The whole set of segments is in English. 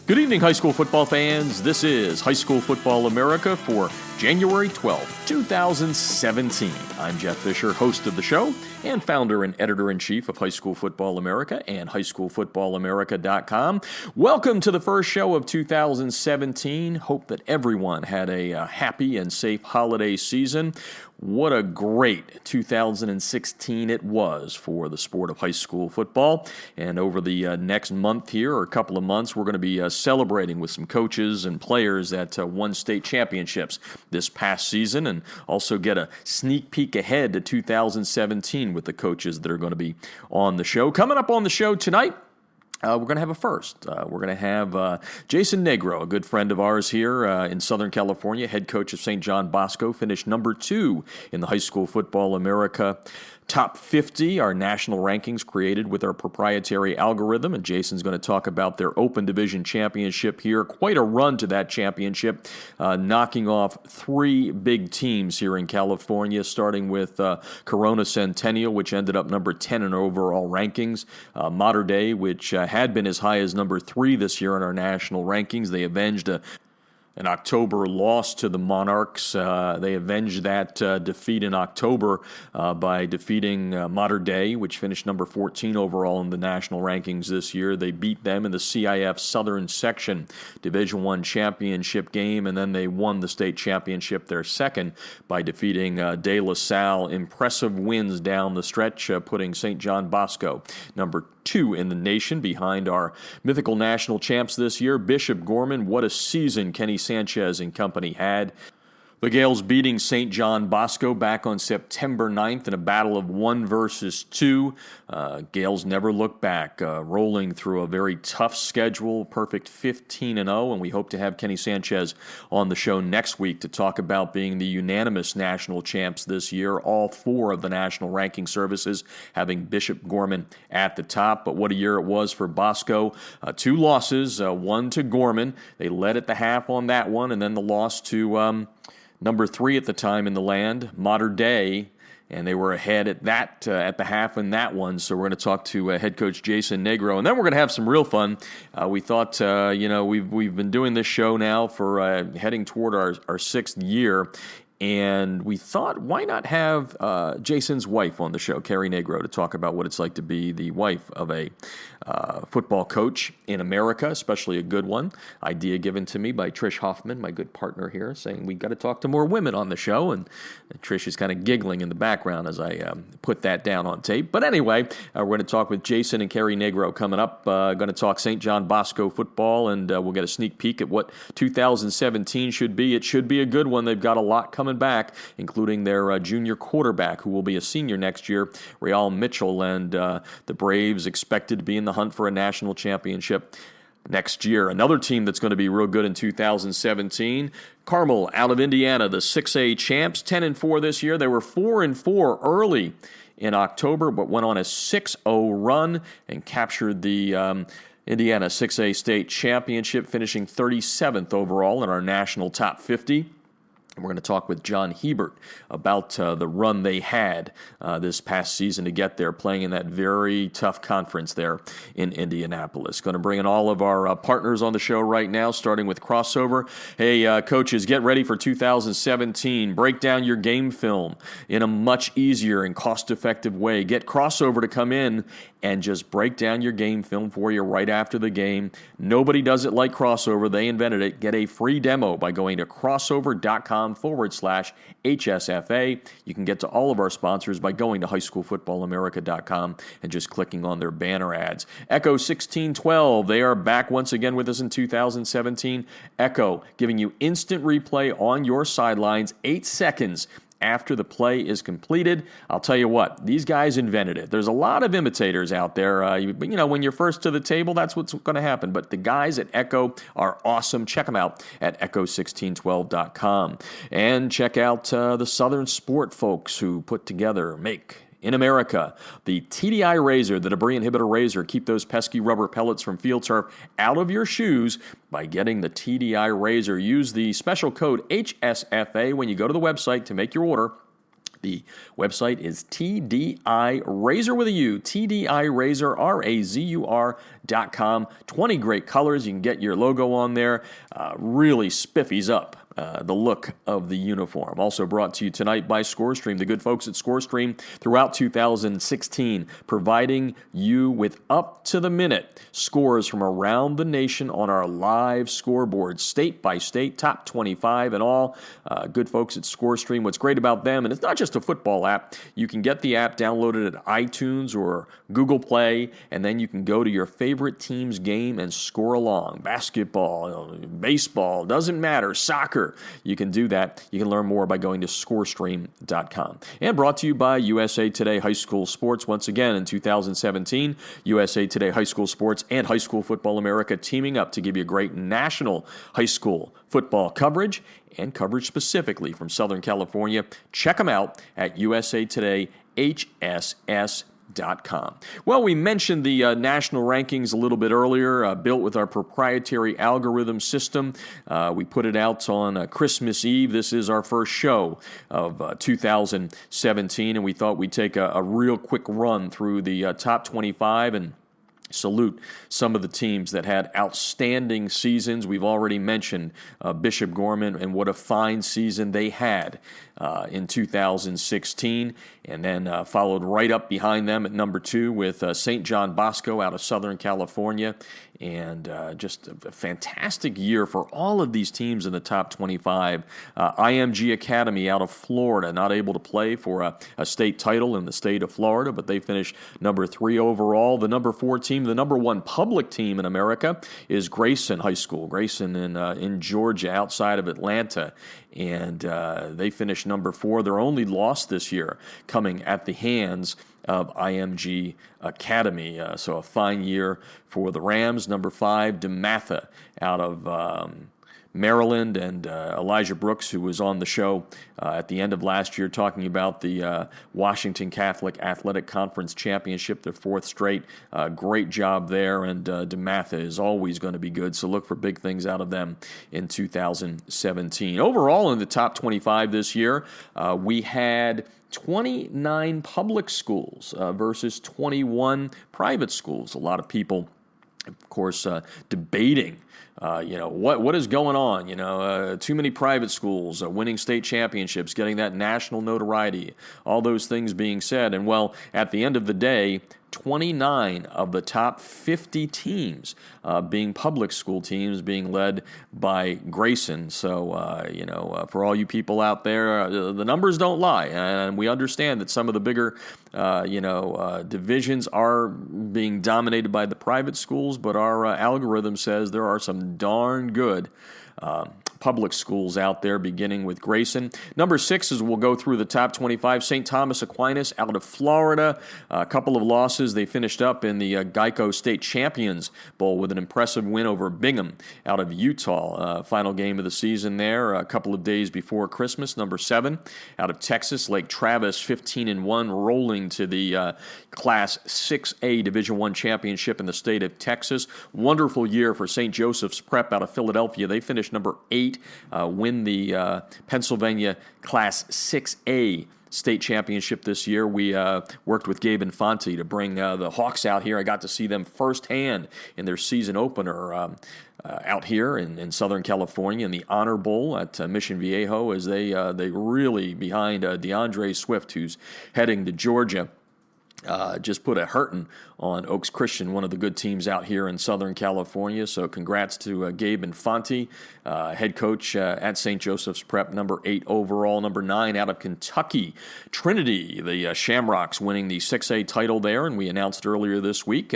Good evening, high school football fans. This is High School Football America for January 12th, 2017. I'm Jeff Fisher, host of the show and founder and editor-in-chief of High School Football America and highschoolfootballamerica.com. Welcome to the first show of 2017. Hope that everyone had a happy and safe holiday season. What a great 2016 it was for the sport of high school football. And over the next month here, or a couple of months, we're going to be celebrating with some coaches and players that won state championships this past season, and also get a sneak peek ahead to 2017 with the coaches that are going to be on the show. Coming up on the show tonight, we're going to have a first. We're going to have Jason Negro, a good friend of ours here in Southern California, head coach of St. John Bosco, finished number 2 in the High School Football America Top 50, our national rankings created with our proprietary algorithm, and Jason's going to talk about their Open Division Championship here. Quite a run to that championship, knocking off 3 big teams here in California, starting with Corona Centennial, which ended up number 10 in overall rankings. Mater Dei, which had been as high as number 3 this year in our national rankings. They avenged an October loss to the Monarchs. They avenged that defeat in October by defeating Mater Dei, which finished number 14 overall in the national rankings this year. They beat them in the CIF Southern Section Division I championship game, and then they won the state championship, their second, by defeating De La Salle. Impressive wins down the stretch, putting St. John Bosco number 2 in the nation behind our mythical national champs this year, Bishop Gorman. What a season Kenny Sanchez and company had. The Gales beating St. John Bosco back on September 9th in a battle of 1 versus 2. Gales never looked back, rolling through a very tough schedule, perfect 15-0, and we hope to have Kenny Sanchez on the show next week to talk about being the unanimous national champs this year, all 4 of the national ranking services having Bishop Gorman at the top. But what a year it was for Bosco. 2 losses, 1 to Gorman. They led at the half on that one, and then the loss to number 3 at the time in the land, Mater Dei, and they were ahead at the half in that one. So we're going to talk to head coach Jason Negro, and then we're going to have some real fun. We thought, we've been doing this show now for heading toward our 6th year, and we thought, why not have Jason's wife on the show, Carrie Negro, to talk about what it's like to be the wife of a football coach in America, especially a good one. Idea given to me by Trish Hoffman, my good partner here, saying we got to talk to more women on the show, and Trish is kind of giggling in the background as I put that down on tape. But anyway, we're going to talk with Jason and Carrie Negro coming up. Going to talk St. John Bosco football, and we'll get a sneak peek at what 2017 should be. It should be a good one. They've got a lot coming back, including their junior quarterback, who will be a senior next year, Real Mitchell, and the Braves expected to be in the hunt for a national championship next year. Another team that's going to be real good in 2017, Carmel out of Indiana, the 6A champs, 10-4 this year. They were 4-4 early in October, but went on a 6-0 run and captured the Indiana 6A state championship, finishing 37th overall in our national top 50. We're going to talk with John Hebert about the run they had this past season to get there, playing in that very tough conference there in Indianapolis. Going to bring in all of our partners on the show right now, starting with Crossover. Hey, coaches, get ready for 2017. Break down your game film in a much easier and cost-effective way. Get Crossover to come in and just break down your game film for you right after the game. Nobody does it like Crossover. They invented it. Get a free demo by going to crossover.com/HSFA. You can get to all of our sponsors by going to highschoolfootballamerica.com and just clicking on their banner ads. Echo 1612, they are back once again with us in 2017. Echo, giving you instant replay on your sidelines, 8 seconds after the play is completed. I'll tell you what, these guys invented it. There's a lot of imitators out there. When you're first to the table, that's what's going to happen. But the guys at Echo are awesome. Check them out at echo1612.com. And check out the Southern Sport folks who put together, make in America, the TDI razor, the debris inhibitor razor. Keep those pesky rubber pellets from field turf out of your shoes by getting the TDI razor. Use the special code HSFA when you go to the website to make your order. The website is TDI Razor with a U, TDI Razor, RAZUR.com. 20 great colors. You can get your logo on there. Really spiffies up the look of the uniform. Also brought to you tonight by ScoreStream, the good folks at ScoreStream throughout 2016, providing you with up-to-the-minute scores from around the nation on our live scoreboard, state by state, top 25 and all. Good folks at ScoreStream. What's great about them, and it's not just a football app, you can get the app downloaded at iTunes or Google Play, and then you can go to your favorite team's game and score along. Basketball, baseball, doesn't matter, soccer. You can do that. You can learn more by going to scorestream.com. And brought to you by USA Today High School Sports. Once again, in 2017, USA Today High School Sports and High School Football America teaming up to give you great national high school football coverage and coverage specifically from Southern California. Check them out at USA Today HSS. Well, we mentioned the national rankings a little bit earlier, built with our proprietary algorithm system. We put it out on Christmas Eve. This is our first show of 2017, and we thought we'd take a real quick run through the top 25 and salute some of the teams that had outstanding seasons. We've already mentioned Bishop Gorman and what a fine season they had in 2016, and then followed right up behind them at number 2 with St. John Bosco out of Southern California, and just a fantastic year for all of these teams in the top 25. IMG Academy out of Florida, not able to play for a state title in the state of Florida, but they finished number 3 overall. The number 4 team, the number 1 public team in America, is Grayson High School. Grayson in Georgia, outside of Atlanta, and they finished number 4. Their only loss this year coming at the hands of IMG Academy. So a fine year for the Rams. Number 5, DeMatha out of Maryland, and Elijah Brooks, who was on the show at the end of last year talking about the Washington Catholic Athletic Conference Championship, their 4th straight. Great job there, and DeMatha is always going to be good, so look for big things out of them in 2017. Overall, in the top 25 this year, we had 29 public schools versus 21 private schools. A lot of people, of course, debating what is going on? Too many private schools winning state championships, getting that national notoriety, all those things being said. And, well, at the end of the day, 29 of the top 50 teams being public school teams, being led by Grayson. So, for all you people out there, the numbers don't lie. And we understand that some of the bigger, divisions are being dominated by the private schools, but our algorithm says there are some darn good public schools out there, beginning with Grayson. Number 6 is we'll go through the top 25. St. Thomas Aquinas out of Florida. A couple of losses. They finished up in the Geico State Champions Bowl with an impressive win over Bingham out of Utah. Final game of the season there, a couple of days before Christmas. Number 7 out of Texas, Lake Travis, 15-1, rolling to the Class 6A Division I championship in the state of Texas. Wonderful year for St. Joseph's Prep out of Philadelphia. They finished number 8, win the Pennsylvania Class 6A state championship this year. We worked with Gabe Infante to bring the Hawks out here. I got to see them firsthand in their season opener out here in Southern California in the Honor Bowl at Mission Viejo, as they really, behind DeAndre Swift, who's heading to Georgia, just put a hurting on Oaks Christian, one of the good teams out here in Southern California. So congrats to Gabe Infante, head coach at St. Joseph's Prep, number 8 overall. Number 9 out of Kentucky, Trinity, the Shamrocks winning the 6A title there. And we announced earlier this week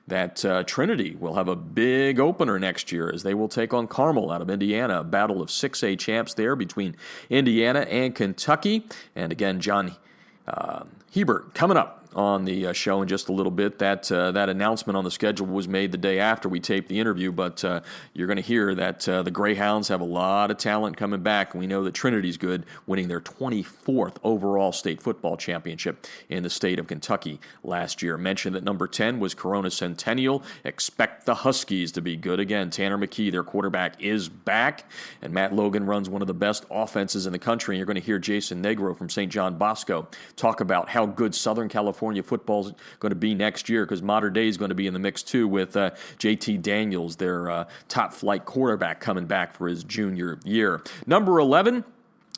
that Trinity will have a big opener next year as they will take on Carmel out of Indiana, a battle of 6A champs there between Indiana and Kentucky. And again, John Hebert coming up on the show in just a little bit. That announcement on the schedule was made the day after we taped the interview, but you're going to hear that the Greyhounds have a lot of talent coming back. We know that Trinity's good, winning their 24th overall state football championship in the state of Kentucky last year. Mentioned that number 10 was Corona Centennial. Expect the Huskies to be good again. Tanner McKee, their quarterback, is back, and Matt Logan runs one of the best offenses in the country. And you're going to hear Jason Negro from St. John Bosco talk about how good Southern California football is going to be next year, because Mater Dei is going to be in the mix too, with JT Daniels, their top flight quarterback, coming back for his junior year. Number 11,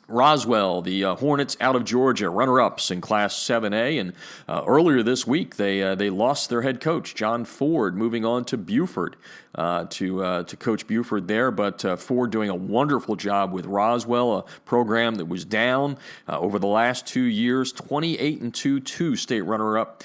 Roswell, the Hornets out of Georgia, runner-ups in Class 7A, and earlier this week they lost their head coach, John Ford, moving on to Buford to coach Buford there. But Ford doing a wonderful job with Roswell, a program that was down over the last 2 years, 28-2, two state runner-up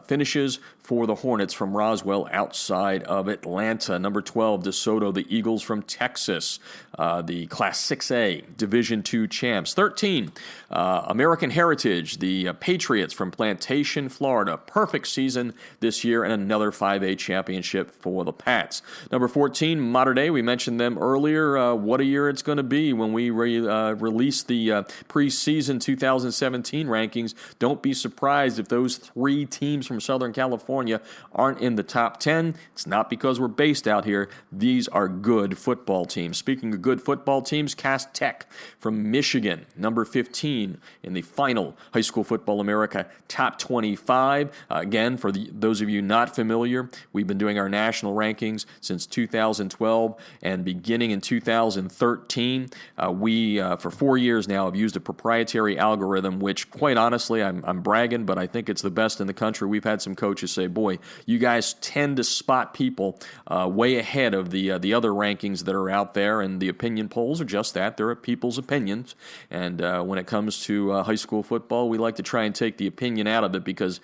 finishes for the Hornets from Roswell outside of Atlanta. Number 12, DeSoto, the Eagles from Texas, the Class 6A Division II champs. 13, American Heritage, the Patriots from Plantation, Florida. Perfect season this year, and another 5A championship for the Pats. Number 14, Mater Dei. We mentioned them earlier. What a year it's going to be when we release the preseason 2017 rankings. Don't be surprised if those 3 teams from Southern California aren't in the top 10. It's not because we're based out here. These are good football teams. Speaking of good football teams, Cass Tech from Michigan, number 15 in the final High School Football America top 25. Again, for those of you not familiar, we've been doing our national rankings since 2012, and beginning in 2013, we, for 4 years now, have used a proprietary algorithm, which, quite honestly, I'm bragging, but I think it's the best in the country. We've had some coaches say, boy, you guys tend to spot people way ahead of the other rankings that are out there, and the opinion polls are just that. They're people's opinions, and when it comes to high school football, we like to try and take the opinion out of it because,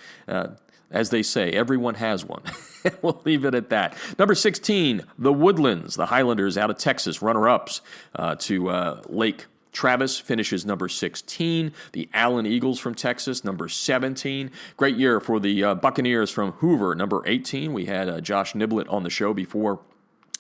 as they say, everyone has one. We'll leave it at that. Number 16, the Woodlands, the Highlanders out of Texas, runner-ups to Lake Travis finishes number 16. The Allen Eagles from Texas, number 17. Great year for the Buccaneers from Hoover, number 18. We had Josh Niblett on the show before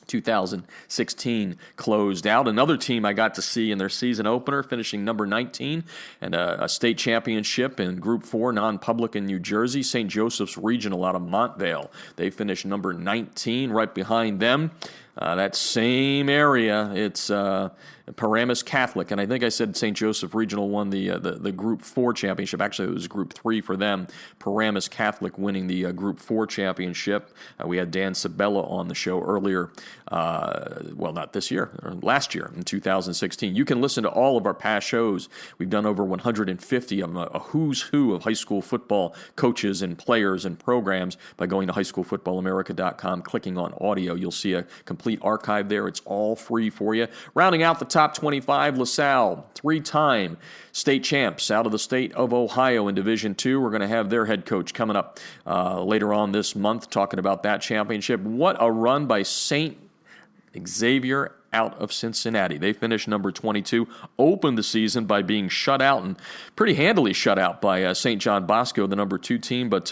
2016 closed out. Another team I got to see in their season opener, finishing number 19, and a state championship in Group 4 non-public in New Jersey, St. Joseph's Regional out of Montvale. They finished number 19. Right behind them, that same area, it's Paramus Catholic, and I think I said St. Joseph Regional won the Group 4 championship. Actually, it was Group 3 for them. Paramus Catholic winning the Group 4 championship. We had Dan Sabella on the show earlier, not this year, or last year in 2016. You can listen to all of our past shows. We've done over 150 of them, a who's who of high school football coaches and players and programs by going to highschoolfootballamerica.com, clicking on audio. You'll see a complete archive there. It's all free for you. Rounding out the top 25, LaSalle, 3-time state champs out of the state of Ohio in Division II. We're going to have their head coach coming up later on this month talking about that championship. What a run by St. Xavier out of Cincinnati. They finished number 22, opened the season by being shut out, and pretty handily shut out by St. John Bosco, the number 2 team, but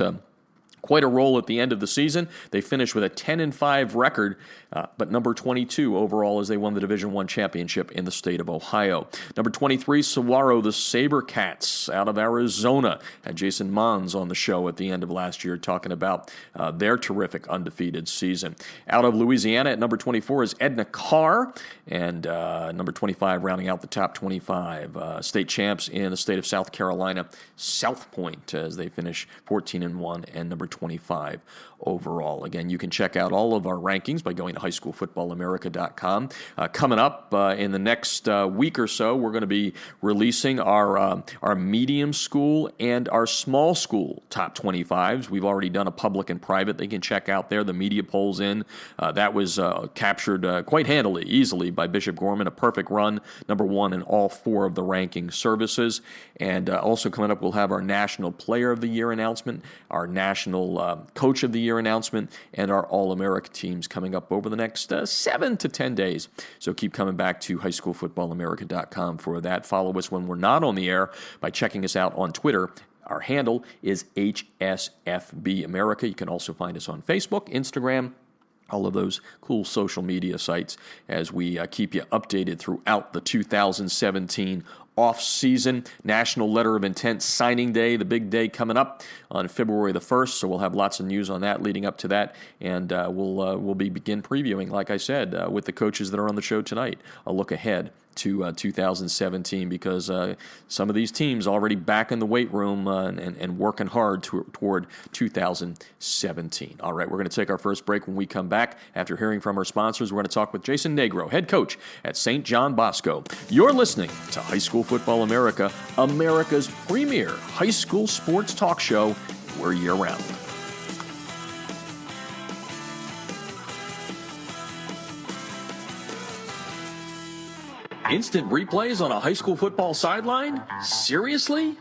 quite a roll at the end of the season. They finished with a 10-5 record, but number 22 overall as they won the Division I championship in the state of Ohio. Number 23, Saguaro, the Sabercats out of Arizona. Had Jason Mons on the show at the end of last year talking about their terrific undefeated season. Out of Louisiana at number 24 is Edna Carr, and number 25 rounding out the top 25. State champs in the state of South Carolina, South Point, as they finish 14-1 and number 25 overall. Again, you can check out all of our rankings by going to highschoolfootballamerica.com. Coming up in the next week or so, we're going to be releasing our medium school and our small school top 25s. We've already done a public and private. They can check out there. The media polls in. That was captured quite handily, easily by Bishop Gorman. A perfect run, number 1 in all 4 of the ranking services. And also coming up, we'll have our National Player of the Year announcement, our National Coach of the Year announcement, and our All-America teams coming up over the next 7 to 10 days. So keep coming back to highschoolfootballamerica.com for that. Follow us when we're not on the air by checking us out on Twitter Our handle is HSFB America. You can also find us on Facebook, Instagram, all of those cool social media sites as we keep you updated throughout the 2017 off-season. National Letter of Intent Signing Day, the big day coming up on February the 1st, so we'll have lots of news on that leading up to that, and we'll begin previewing, like I said, with the coaches that are on the show tonight, a look ahead to 2017, because some of these teams already back in the weight room and working hard toward 2017. All right, we're going to take our first break. When we come back, after hearing from our sponsors, we're going to talk with Jason Negro, head coach at St. John Bosco. You're listening to High School Football America, America's premier high school sports talk show. We're year-round. Instant replays on a high school football sideline? Seriously?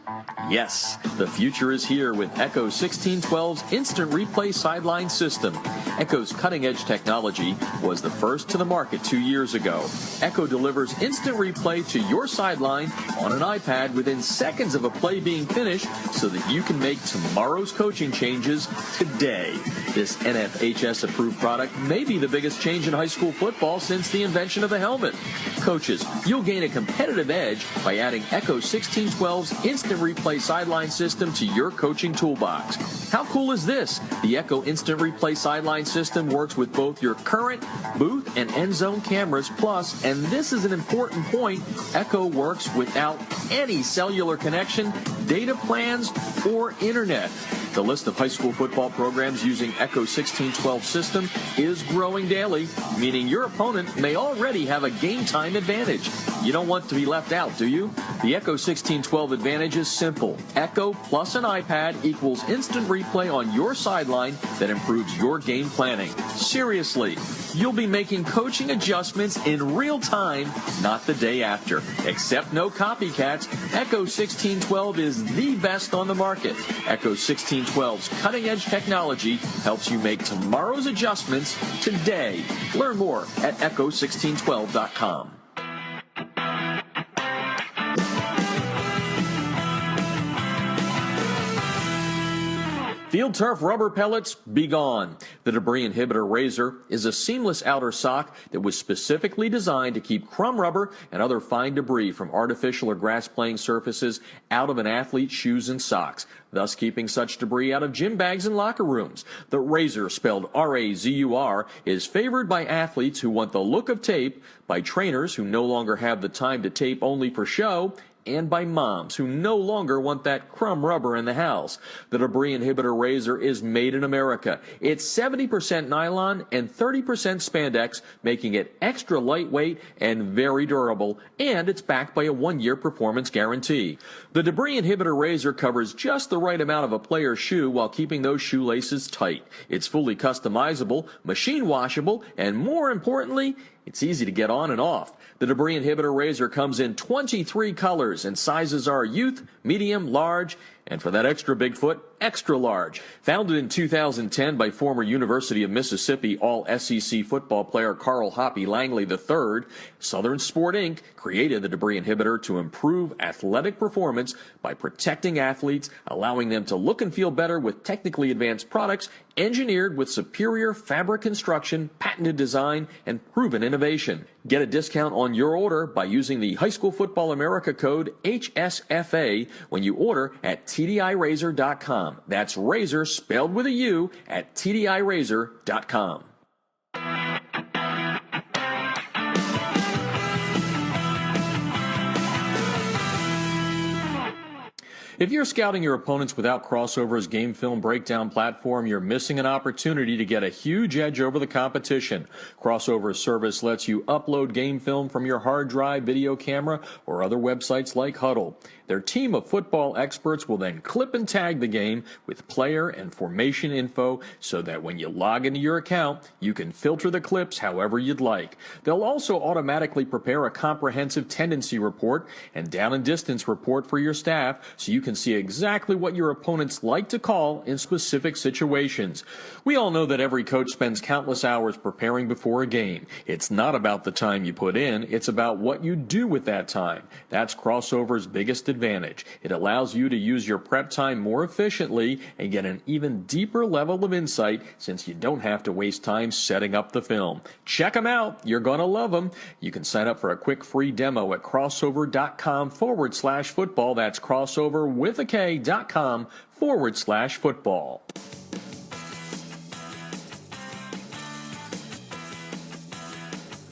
Yes, the future is here with Echo 1612's Instant Replay Sideline System. Echo's cutting-edge technology was the first to the market 2 years ago. Echo delivers instant replay to your sideline on an iPad within seconds of a play being finished so that you can make tomorrow's coaching changes today. This NFHS-approved product may be the biggest change in high school football since the invention of the helmet. Coaches, you'll gain a competitive edge by adding Echo 1612's Instant Replay Sideline System to your coaching toolbox. How cool is this? The Echo Instant Replay Sideline System works with both your current booth and end zone cameras, plus, and this is an important point, Echo works without any cellular connection, data plans, or internet. The list of high school football programs using Echo 1612 system is growing daily, meaning your opponent may already have a game time advantage. You don't want to be left out, do you? The Echo 1612 advantage is simple. Echo plus an iPad equals instant replay on your sideline that improves your game planning. Seriously, you'll be making coaching adjustments in real time, not the day after. Except no copycats, Echo 1612 is the best on the market. Echo 1612's cutting-edge technology helps you make tomorrow's adjustments today. Learn more at echo1612.com. Field turf rubber pellets, be gone. The Debris Inhibitor Razor is a seamless outer sock that was specifically designed to keep crumb rubber and other fine debris from artificial or grass-playing surfaces out of an athlete's shoes and socks, thus keeping such debris out of gym bags and locker rooms. The Razor, spelled R-A-Z-U-R, is favored by athletes who want the look of tape, by trainers who no longer have the time to tape only for show, and by moms who no longer want that crumb rubber in the house. The Debris Inhibitor Razor is made in America. It's 70% nylon and 30% spandex, making it extra lightweight and very durable, and it's backed by a 1-year performance guarantee. The Debris Inhibitor Razor covers just the right amount of a player's shoe while keeping those shoelaces tight. It's fully customizable, machine washable, and more importantly, it's easy to get on and off. The Debris Inhibitor Razor comes in 23 colors, and sizes are youth, medium, large, and for that extra big foot, extra large. Founded in 2010 by former University of Mississippi All-SEC football player Carl Hoppy Langley III, Southern Sport Inc. created the Debris Inhibitor to improve athletic performance by protecting athletes, allowing them to look and feel better with technically advanced products engineered with superior fabric construction, patented design, and proven innovation. Get a discount on your order by using the High School Football America code HSFA when you order at TDIRazor.com. That's razor spelled with a U at TDIRazor.com. If you're scouting your opponents without Crossover's game film breakdown platform, you're missing an opportunity to get a huge edge over the competition. Crossover's service lets you upload game film from your hard drive, video camera, or other websites like Huddle. Their team of football experts will then clip and tag the game with player and formation info so that when you log into your account, you can filter the clips however you'd like. They'll also automatically prepare a comprehensive tendency report and down and distance report for your staff so you can see exactly what your opponents like to call in specific situations. We all know that every coach spends countless hours preparing before a game. It's not about the time you put in, it's about what you do with that time. That's Crossover's biggest advantage. It allows you to use your prep time more efficiently and get an even deeper level of insight since you don't have to waste time setting up the film. Check them out. You're going to love them. You can sign up for a quick free demo at crossover.com/football. That's crossover.com/football.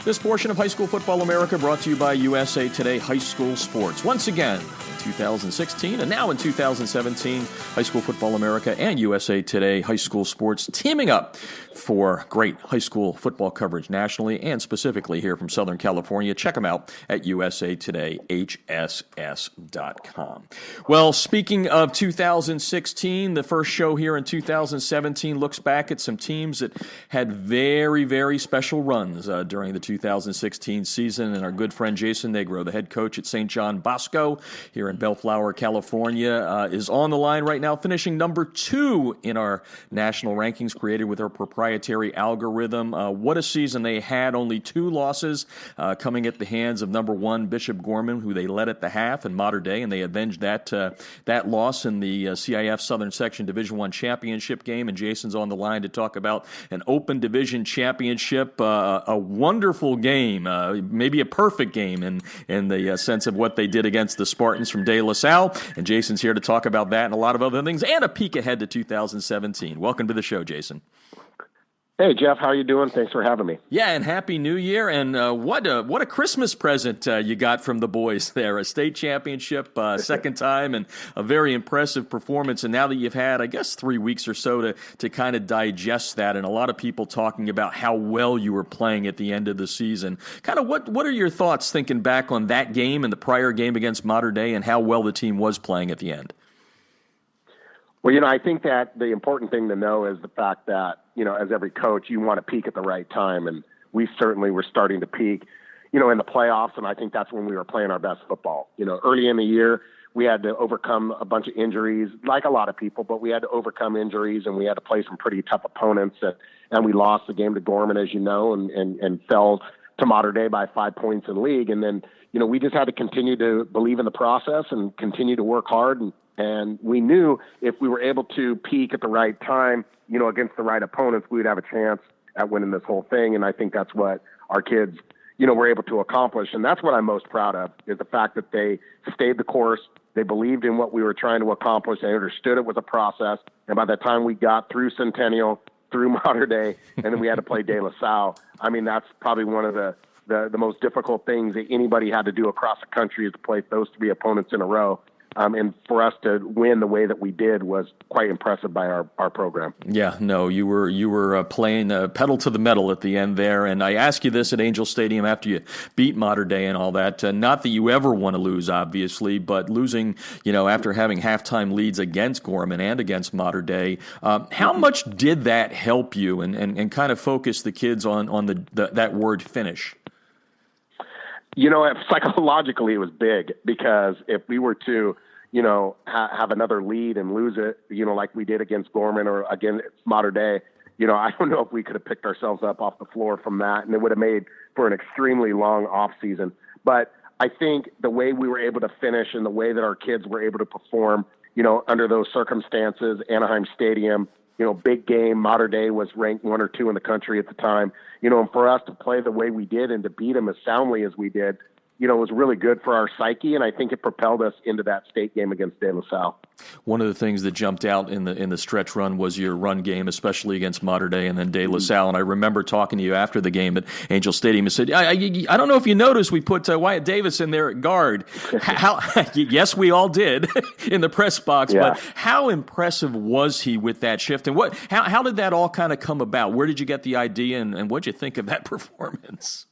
This portion of High School Football America brought to you by USA Today High School Sports. Once again, in 2016 and now in 2017, High School Football America and USA Today High School Sports teaming up for great high school football coverage nationally and specifically here from Southern California. Check them out at usatoday.hss.com. Well, speaking of 2016, the first show here in 2017 looks back at some teams that had very, very special runs during the 2016 season. And our good friend Jason Negro, the head coach at St. John Bosco here in Bellflower, California, is on the line right now, finishing number 2 in our national rankings created with our proprietary algorithm. What a season they had. Only 2 losses coming at the hands of number 1 Bishop Gorman, who they led at the half in Mater Dei, and they avenged that loss in the CIF Southern Section Division I championship game. And Jason's on the line to talk about an open division championship, a wonderful game, maybe a perfect game in the sense of what they did against the Spartans from De La Salle. And Jason's here to talk about that and a lot of other things and a peek ahead to 2017. Welcome to the show, Jason. Hey, Jeff, how are you doing? Thanks for having me. Yeah, and Happy New Year. And what a Christmas present you got from the boys there. A state championship, second time, and a very impressive performance. And now that you've had, I guess, 3 weeks or so to kind of digest that, and a lot of people talking about how well you were playing at the end of the season. Kind of what are your thoughts thinking back on that game and the prior game against Mater Dei and how well the team was playing at the end? Well, I think that the important thing to know is the fact that, as every coach, you want to peak at the right time. And we certainly were starting to peak, in the playoffs. And I think that's when we were playing our best football. Early in the year, we had to overcome a bunch of injuries, like a lot of people, but we had to overcome injuries and we had to play some pretty tough opponents. And we lost the game to Gorman, as you know, and fell to Mater Dei by 5 points in league. And then, we just had to continue to believe in the process and continue to work hard. And we knew if we were able to peak at the right time, against the right opponents, we would have a chance at winning this whole thing. And I think that's what our kids, were able to accomplish. And that's what I'm most proud of, is the fact that they stayed the course. They believed in what we were trying to accomplish. They understood it was a process. And by the time we got through Centennial, through Mater Dei, and then we had to play De La Salle, I mean, that's probably one of the most difficult things that anybody had to do across the country, is to play those 3 opponents in a row. And for us to win the way that we did was quite impressive by our program. Yeah, no, you were playing pedal to the metal at the end there. And I ask you this at Angel Stadium after you beat Mater Dei and all that. Not that you ever want to lose, obviously, but losing, after having halftime leads against Gorman and against Mater Dei, how much did that help you and kind of focus the kids on that word finish? Psychologically, it was big, because if we were to, have another lead and lose it, like we did against Gorman or against Mater Dei, I don't know if we could have picked ourselves up off the floor from that, and it would have made for an extremely long off season. But I think the way we were able to finish and the way that our kids were able to perform, under those circumstances, Anaheim Stadium, big game. Mater Dei was ranked 1 or 2 in the country at the time. And for us to play the way we did and to beat them as soundly as we did, was really good for our psyche, and I think it propelled us into that state game against De La Salle. One of the things that jumped out in the stretch run was your run game, especially against Mater Dei and then De La Salle. And I remember talking to you after the game at Angel Stadium and said, I don't know if you noticed we put Wyatt Davis in there at guard. Yes, we all did in the press box, yeah. But how impressive was he with that shift? And how did that all kind of come about? Where did you get the idea, and what did you think of that performance?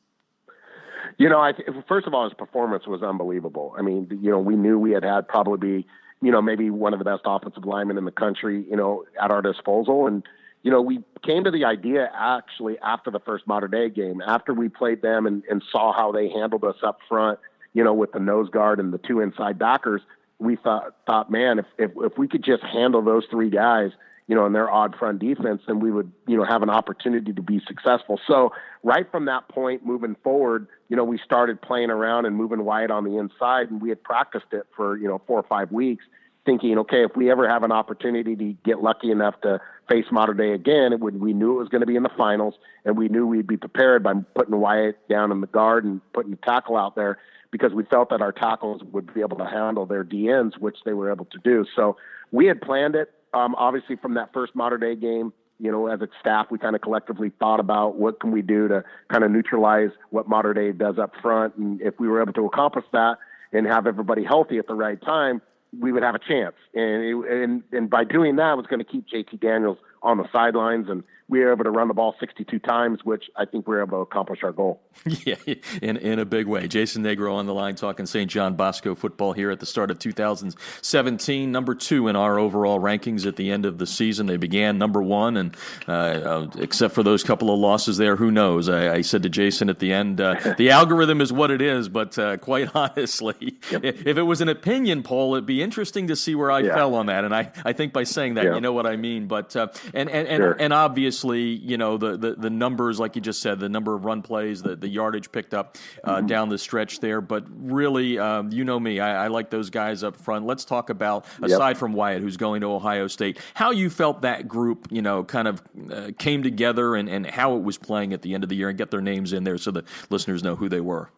First of all, his performance was unbelievable. I mean, we knew we had probably, maybe one of the best offensive linemen in the country, at our disposal. And, we came to the idea actually after the first Mater Dei game, after we played them and saw how they handled us up front, with the nose guard and the 2 inside backers. We thought, man, if we could just handle those 3 guys, and their odd front defense, then we would, have an opportunity to be successful. So right from that point moving forward, we started playing around and moving Wyatt on the inside, and we had practiced it for, 4 or 5 weeks, thinking, okay, if we ever have an opportunity to get lucky enough to face Mater Dei again, we knew it was going to be in the finals, and we knew we'd be prepared by putting Wyatt down in the guard and putting the tackle out there, because we felt that our tackles would be able to handle their DNs, which they were able to do. So we had planned it. Obviously from that first Mater Dei game, as a staff, we kind of collectively thought about what can we do to kind of neutralize what Mater Dei does up front. And if we were able to accomplish that and have everybody healthy at the right time, we would have a chance. And by doing that, it was going to keep JT Daniels on the sidelines, and we were able to run the ball 62 times, which I think we were able to accomplish our goal. Yeah, in a big way. Jason Negro on the line talking St. John Bosco football here at the start of 2017. Number 2 in our overall rankings at the end of the season. They began number 1, and except for those couple of losses there, who knows? I said to Jason at the end, the algorithm is what it is, but quite honestly, if it was an opinion poll, it'd be interesting to see where I fell on that. And I think by saying that, you know what I mean. But and obviously, the numbers, like you just said, the number of run plays, the yardage picked up down the stretch there. But really, you know me, I like those guys up front. Let's talk about, aside from Wyatt, who's going to Ohio State, how you felt that group, kind of came together and how it was playing at the end of the year, and get their names in there so the listeners know who they were.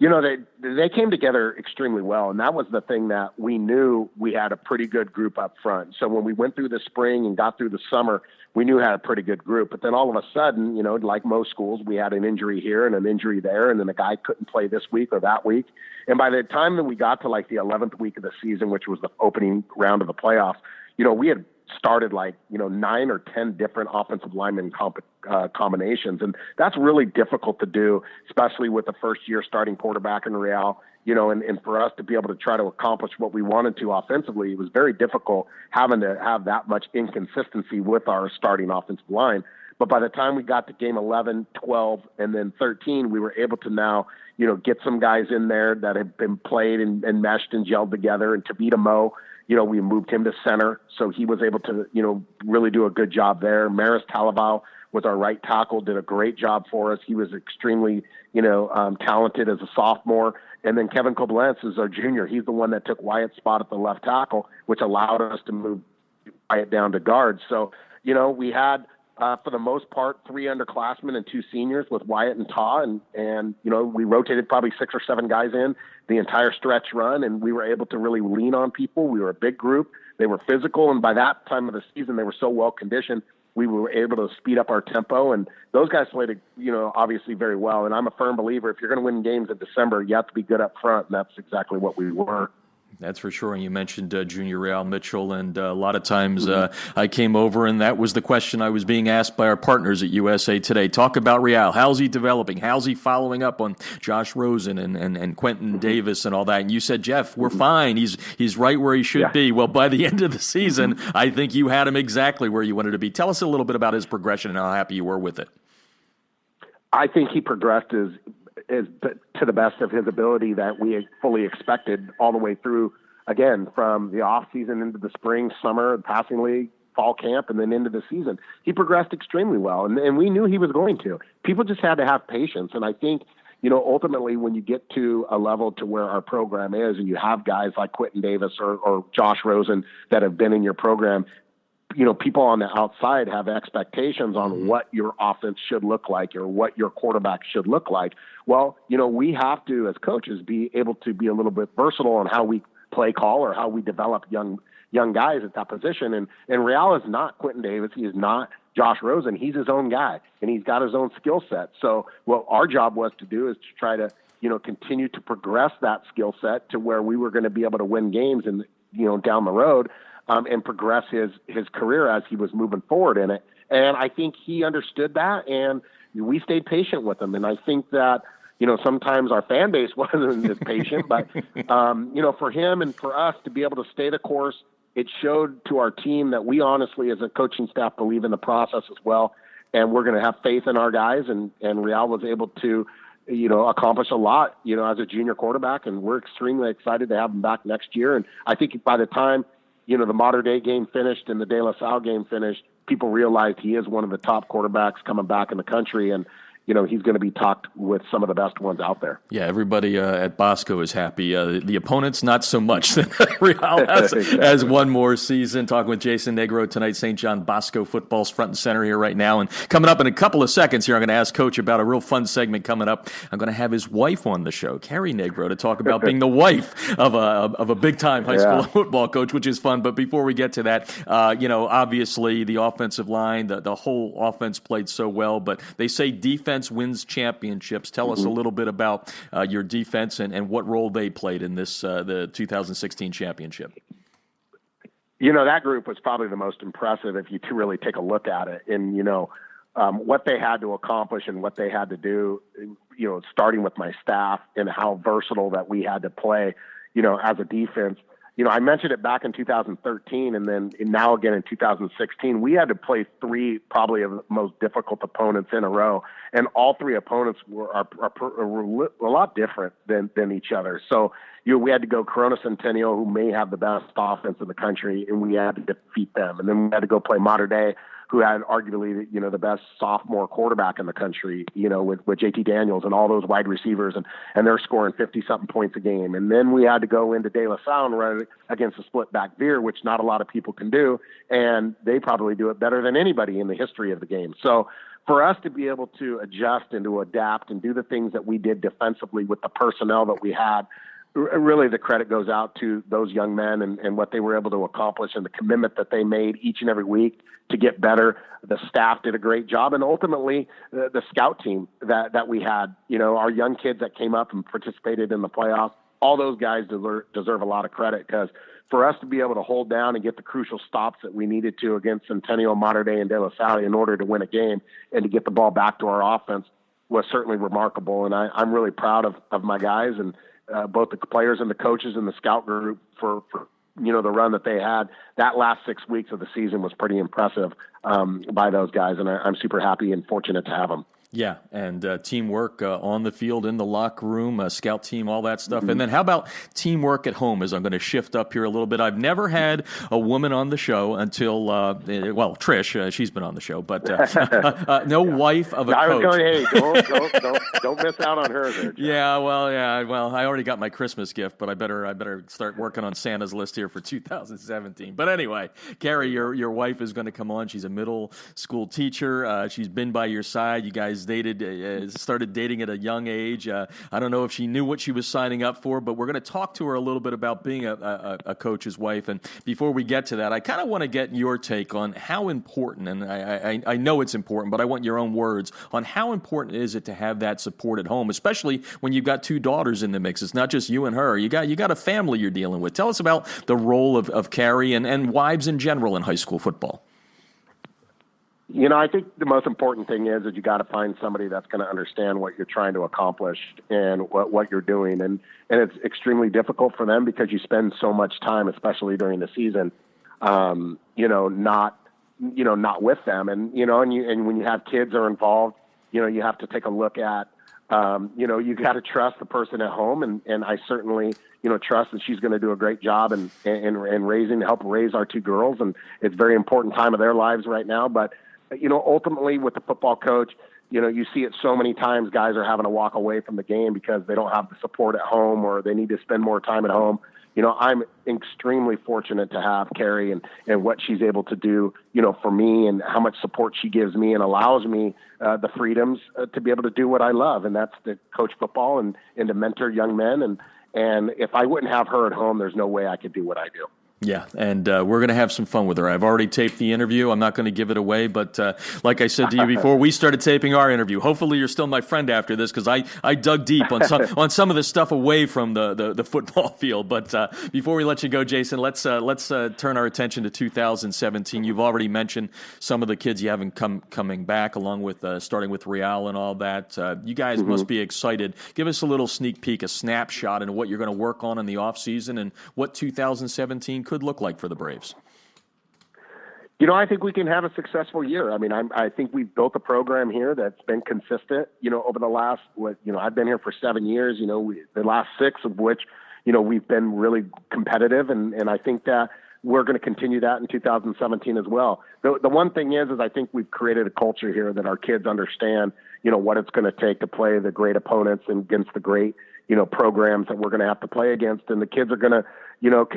They came together extremely well, and that was the thing that we knew we had a pretty good group up front. So when we went through the spring and got through the summer, we knew we had a pretty good group. But then all of a sudden, like most schools, we had an injury here and an injury there, and then a guy couldn't play this week or that week. And by the time that we got to like the 11th week of the season, which was the opening round of the playoffs, we had started 9 or 10 different offensive lineman combinations. And that's really difficult to do, especially with the first year starting quarterback in Real, and for us to be able to try to accomplish what we wanted to offensively, it was very difficult having to have that much inconsistency with our starting offensive line. But by the time we got to game 11, 12, and then 13, we were able to now, get some guys in there that have been played and meshed and gelled together. And Tavita Moe, we moved him to center, so he was able to, really do a good job there. Maris Talavao was our right tackle, did a great job for us. He was extremely, talented as a sophomore. And then Kevin Koblenz is our junior. He's the one that took Wyatt's spot at the left tackle, which allowed us to move Wyatt down to guard. So, we had, for the most part, 3 underclassmen and 2 seniors with Wyatt and Ta, and we rotated probably 6 or 7 guys in the entire stretch run, and we were able to really lean on people. We were a big group. They were physical, and by that time of the season, they were so well conditioned, we were able to speed up our tempo, and those guys played, obviously very well. And I'm a firm believer, if you're going to win games in December, you have to be good up front, and that's exactly what we were. That's for sure. And you mentioned Junior Real Mitchell, and a lot of times I came over, and that was the question I was being asked by our partners at USA Today. Talk about Real. How's he developing? How's he following up on Josh Rosen and Quentin Davis and all that? And you said, Jeff, we're fine. He's right where he should be. Well, by the end of the season, I think you had him exactly where you wanted to be. Tell us a little bit about his progression and how happy you were with it. I think he progressed is to the best of his ability that we had fully expected all the way through, again, from the off season into the spring, summer, passing league, fall camp, and then into the season. He progressed extremely well, and we knew he was going to. People just had to have patience. And I think, ultimately when you get to a level to where our program is, and you have guys like Quentin Davis or Josh Rosen that have been in your program, people on the outside have expectations on what your offense should look like or what your quarterback should look like. Well, we have to, as coaches, be able to be a little bit versatile on how we play call or how we develop young guys at that position. And Real is not Quentin Davis. He is not Josh Rosen. He's his own guy, and he's got his own skill set. So what our job was to do is to try to, continue to progress that skill set to where we were going to be able to win games and, down the road. And progress his career as he was moving forward in it. And I think he understood that, and we stayed patient with him. And I think that, sometimes our fan base wasn't as patient, but, for him and for us to be able to stay the course, it showed to our team that we honestly, as a coaching staff, believe in the process as well. And we're going to have faith in our guys. And Real was able to, accomplish a lot, as a junior quarterback. And we're extremely excited to have him back next year. And I think by the time, the Mater Dei game finished and the De La Salle game finished, people realized he is one of the top quarterbacks coming back in the country, and he's going to be talked with some of the best ones out there. Yeah, everybody at Bosco is happy. The opponents, not so much. Real has one more season. Talking with Jason Negro tonight, St. John Bosco football's front and center here right now. And coming up in a couple of seconds here, I'm going to ask Coach about a real fun segment coming up. I'm going to have his wife on the show, Carrie Negro, to talk about being the wife of a big-time high school football coach, which is fun. But before we get to that, obviously the offensive line, the whole offense played so well. But they say defense wins championships. Tell us a little bit about your defense and what role they played in this the 2016 championship. That group was probably the most impressive if you really take a look at it, and what they had to accomplish and what they had to do. Starting with my staff and how versatile that we had to play. As a defense. I mentioned it back in 2013, and then now again in 2016, we had to play three probably of the most difficult opponents in a row, and all three opponents were a lot different than each other. So we had to go Corona Centennial, who may have the best offense in the country, and we had to defeat them, and then we had to go play Mater Dei, who had arguably, the best sophomore quarterback in the country, with JT Daniels and all those wide receivers, and they're scoring 50-something points a game. And then we had to go into De La Salle and run against a split-back veer, which not a lot of people can do, and they probably do it better than anybody in the history of the game. So for us to be able to adjust and to adapt and do the things that we did defensively with the personnel that we had, really the credit goes out to those young men and what they were able to accomplish and the commitment that they made each and every week to get better. The staff did a great job, and ultimately the scout team that we had, our young kids that came up and participated in the playoffs, all those guys deserve a lot of credit, because for us to be able to hold down and get the crucial stops that we needed to against Centennial, Mater Dei, and De La Salle in order to win a game and to get the ball back to our offense was certainly remarkable. And I'm really proud of my guys, and both the players and the coaches and the scout group for the run that they had. That last 6 weeks of the season was pretty impressive by those guys, and I'm super happy and fortunate to have them. Yeah, and teamwork on the field, in the locker room, scout team, all that stuff. And then how about teamwork at home, as I'm going to shift up here a little bit. I've never had a woman on the show until, Trish, she's been on the show, but no wife of a coach. I was going, hey, don't miss out on her there, Jeff. Yeah, I already got my Christmas gift, but I better start working on Santa's list here for 2017. But anyway, Carrie, your wife is going to come on. She's a middle school teacher. She's been by your side. You guys started dating at a young age. I don't know if she knew what she was signing up for, but we're going to talk to her a little bit about being a coach's wife. And before we get to that, I kind of want to get your take on how important, and I know it's important, but I want your own words on how important is it to have that support at home, especially when you've got two daughters in the mix. It's not just you and her. You got a family you're dealing with. Tell us about the role of Carrie and wives in general in high school football. I think the most important thing is that you got to find somebody that's going to understand what you're trying to accomplish and what you're doing. And it's extremely difficult for them because you spend so much time, especially during the season, not with them. And when you have kids are involved, you have to take a look at, you got to trust the person at home. And I certainly, trust that she's going to do a great job in help raise our two girls. And it's a very important time of their lives right now. But, ultimately with the football coach, you see it so many times, guys are having to walk away from the game because they don't have the support at home or they need to spend more time at home. I'm extremely fortunate to have Carrie and what she's able to do, for me and how much support she gives me and allows me the freedoms to be able to do what I love. And that's to coach football and to mentor young men. And if I wouldn't have her at home, there's no way I could do what I do. Yeah, and we're going to have some fun with her. I've already taped the interview. I'm not going to give it away, but like I said to you before we started taping our interview, hopefully you're still my friend after this because I dug deep on some of the stuff away from the football field. But before we let you go, Jason, let's turn our attention to 2017. You've already mentioned some of the kids you haven't coming back, along with starting with Real and all that. You guys must be excited. Give us a little sneak peek, a snapshot into what you're going to work on in the offseason and what 2017 could look like for the Braves. I think we can have a successful year. I mean, I think we've built a program here that's been consistent, over the last, I've been here for 7 years, the last 6 of which, we've been really competitive. And I think that we're going to continue that in 2017 as well. The one thing is I think we've created a culture here that our kids understand, what it's going to take to play the great opponents and against the great, programs that we're going to have to play against. And the kids are going to,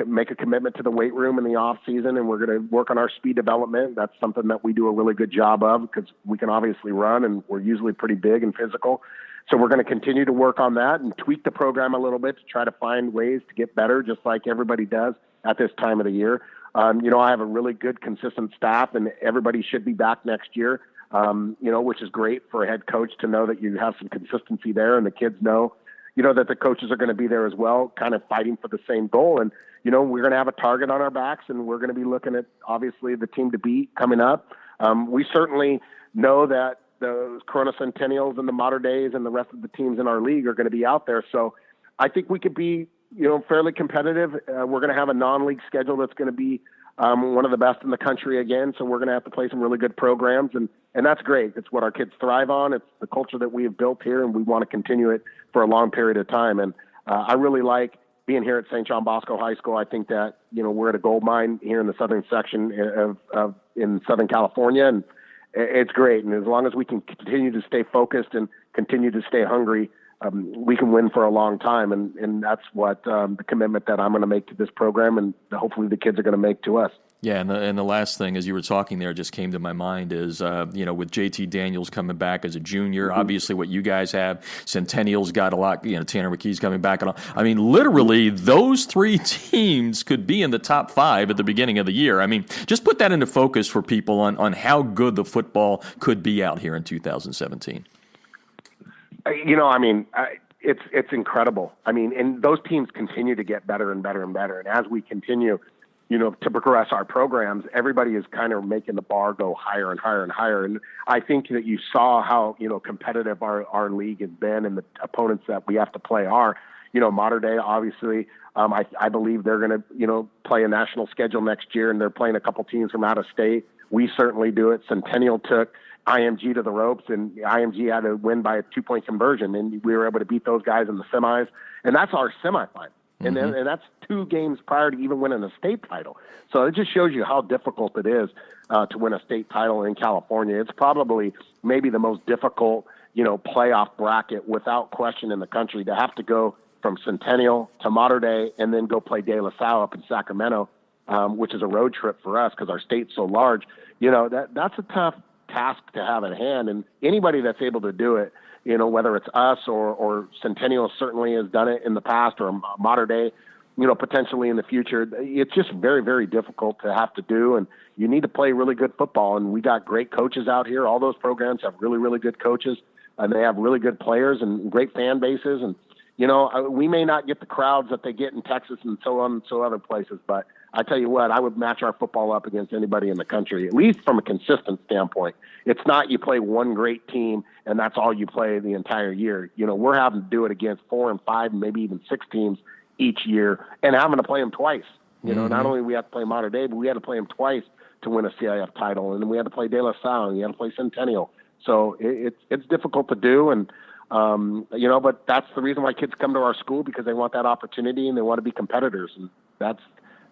make a commitment to the weight room in the off season, and we're going to work on our speed development. That's something that we do a really good job of because we can obviously run and we're usually pretty big and physical. So we're going to continue to work on that and tweak the program a little bit to try to find ways to get better, just like everybody does at this time of the year. I have a really good, consistent staff, and everybody should be back next year, which is great for a head coach to know that you have some consistency there, and the kids know, that the coaches are going to be there as well, kind of fighting for the same goal. And, we're going to have a target on our backs, and we're going to be looking at, obviously, the team to beat coming up. We certainly know that the Corona Centennials and the Mater Days and the rest of the teams in our league are going to be out there. So I think we could be, fairly competitive. We're going to have a non-league schedule that's going to be one of the best in the country again. So we're going to have to play some really good programs, and that's great. It's what our kids thrive on. It's the culture that we have built here, and we want to continue it for a long period of time. And I really like being here at St. John Bosco High School. I think that, we're at a gold mine here in the southern section of in Southern California, and it's great. And as long as we can continue to stay focused and continue to stay hungry, we can win for a long time. And that's what the commitment that I'm going to make to this program, and hopefully the kids are going to make to us. Yeah, and the last thing, as you were talking there, just came to my mind is, with JT Daniels coming back as a junior, Mm-hmm. obviously what you guys have, Centennial's got a lot, Tanner McKee's coming back. And all. I mean, literally, those three teams could be in the top 5 at the beginning of the year. I mean, just put that into focus for people on how good the football could be out here in 2017. It's incredible. I mean, and those teams continue to get better and better and better. And as we continue, to progress our programs, everybody is kind of making the bar go higher and higher and higher. And I think that you saw how, competitive our league has been, and the opponents that we have to play are, Mater Dei, obviously. I believe they're going to, play a national schedule next year, and they're playing a couple teams from out of state. We certainly do it. Centennial took IMG to the ropes, and IMG had to win by a 2-point conversion, and we were able to beat those guys in the semis, and that's our semifinal. And then, and that's 2 games prior to even winning a state title. So it just shows you how difficult it is to win a state title in California. It's probably maybe the most difficult, playoff bracket without question in the country, to have to go from Centennial to Mater Dei and then go play De La Salle up in Sacramento, which is a road trip for us because our state's so large. That's a tough task to have at hand, and anybody that's able to do it, whether it's us or Centennial certainly has done it in the past, or Mater Dei, potentially in the future. It's just very, very difficult to have to do, and you need to play really good football. And we got great coaches out here. All those programs have really, really good coaches, and they have really good players and great fan bases. And, we may not get the crowds that they get in Texas and so on and so other places, but I tell you what, I would match our football up against anybody in the country, at least from a consistent standpoint. It's not you play one great team and that's all you play the entire year. We're having to do it against 4 and 5 and maybe even 6 teams each year, and having to play them twice. Not only we have to play Mater Dei, but we had to play them twice to win a CIF title, and then we had to play De La Salle, and we had to play Centennial. So it's difficult to do, and but that's the reason why kids come to our school, because they want that opportunity and they want to be competitors, and that's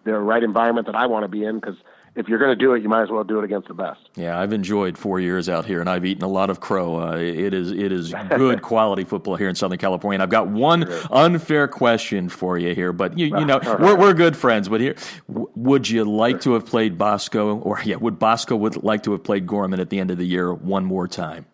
the right environment that I want to be in, because if you're going to do it, you might as well do it against the best. Yeah, I've enjoyed 4 years out here, and I've eaten a lot of crow. It is good quality football here in Southern California. And I've got one unfair question for you here, but we're good friends. But here, would you like to have played Bosco, would Bosco like to have played Gorman at the end of the year one more time?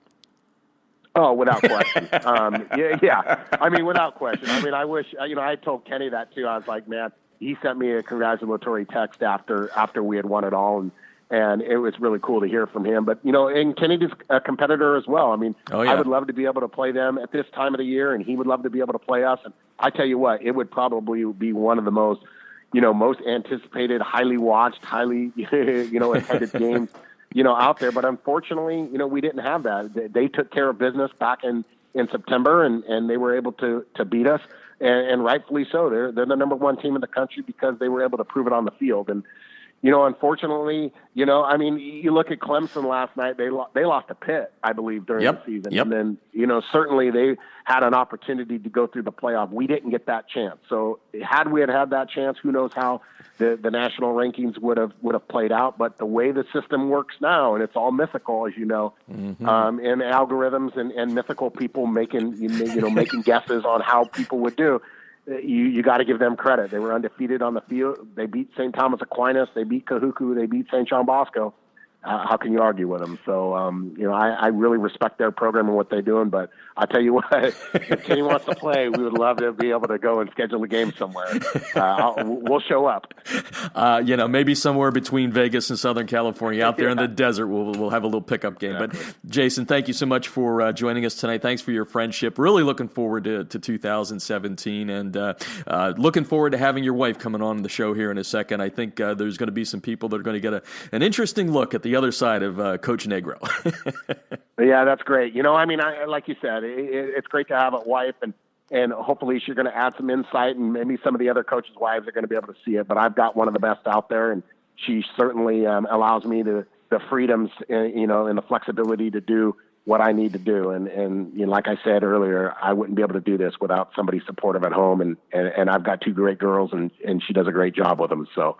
Oh, without question. Yeah. I mean, without question. I mean, I wish. I told Kenny that too. I was like, man. He sent me a congratulatory text after we had won it all, and it was really cool to hear from him. But, and Kennedy's a competitor as well. I mean, I would love to be able to play them at this time of the year, and he would love to be able to play us. And I tell you what, it would probably be one of the most anticipated, highly watched, highly, attended games, out there. But unfortunately, we didn't have that. They took care of business back in September, and they were able to beat us. And rightfully so. They're the number 1 team in the country because they were able to prove it on the field. And, unfortunately, I mean, you look at Clemson last night, they lost to Pitt, I believe, during the season. Yep. And then, certainly they had an opportunity to go through the playoff. We didn't get that chance. So had we had that chance, who knows how the national rankings would have played out. But the way the system works now, and it's all mythical, as you know, and algorithms and mythical people making guesses on how people would do. You got to give them credit. They were undefeated on the field. They beat St. Thomas Aquinas. They beat Kahuku. They beat St. John Bosco. How can you argue with them? So, I really respect their program and what they're doing. But I tell you what, if Kenny wants to play, we would love to be able to go and schedule a game somewhere. We'll show up. Maybe somewhere between Vegas and Southern California, out there in the desert, we'll have a little pickup game. Exactly. But Jason, thank you so much for joining us tonight. Thanks for your friendship. Really looking forward to 2017, and looking forward to having your wife coming on the show here in a second. I think there's going to be some people that are going to get an interesting look at the other side of Coach Negro. Yeah, that's great. Like you said, it's great to have a wife, and hopefully she's going to add some insight, and maybe some of the other coaches' wives are going to be able to see it. But I've got one of the best out there, and she certainly allows me the freedoms, and the flexibility to do what I need to do. And like I said earlier, I wouldn't be able to do this without somebody supportive at home, and I've got two great girls, and she does a great job with them. So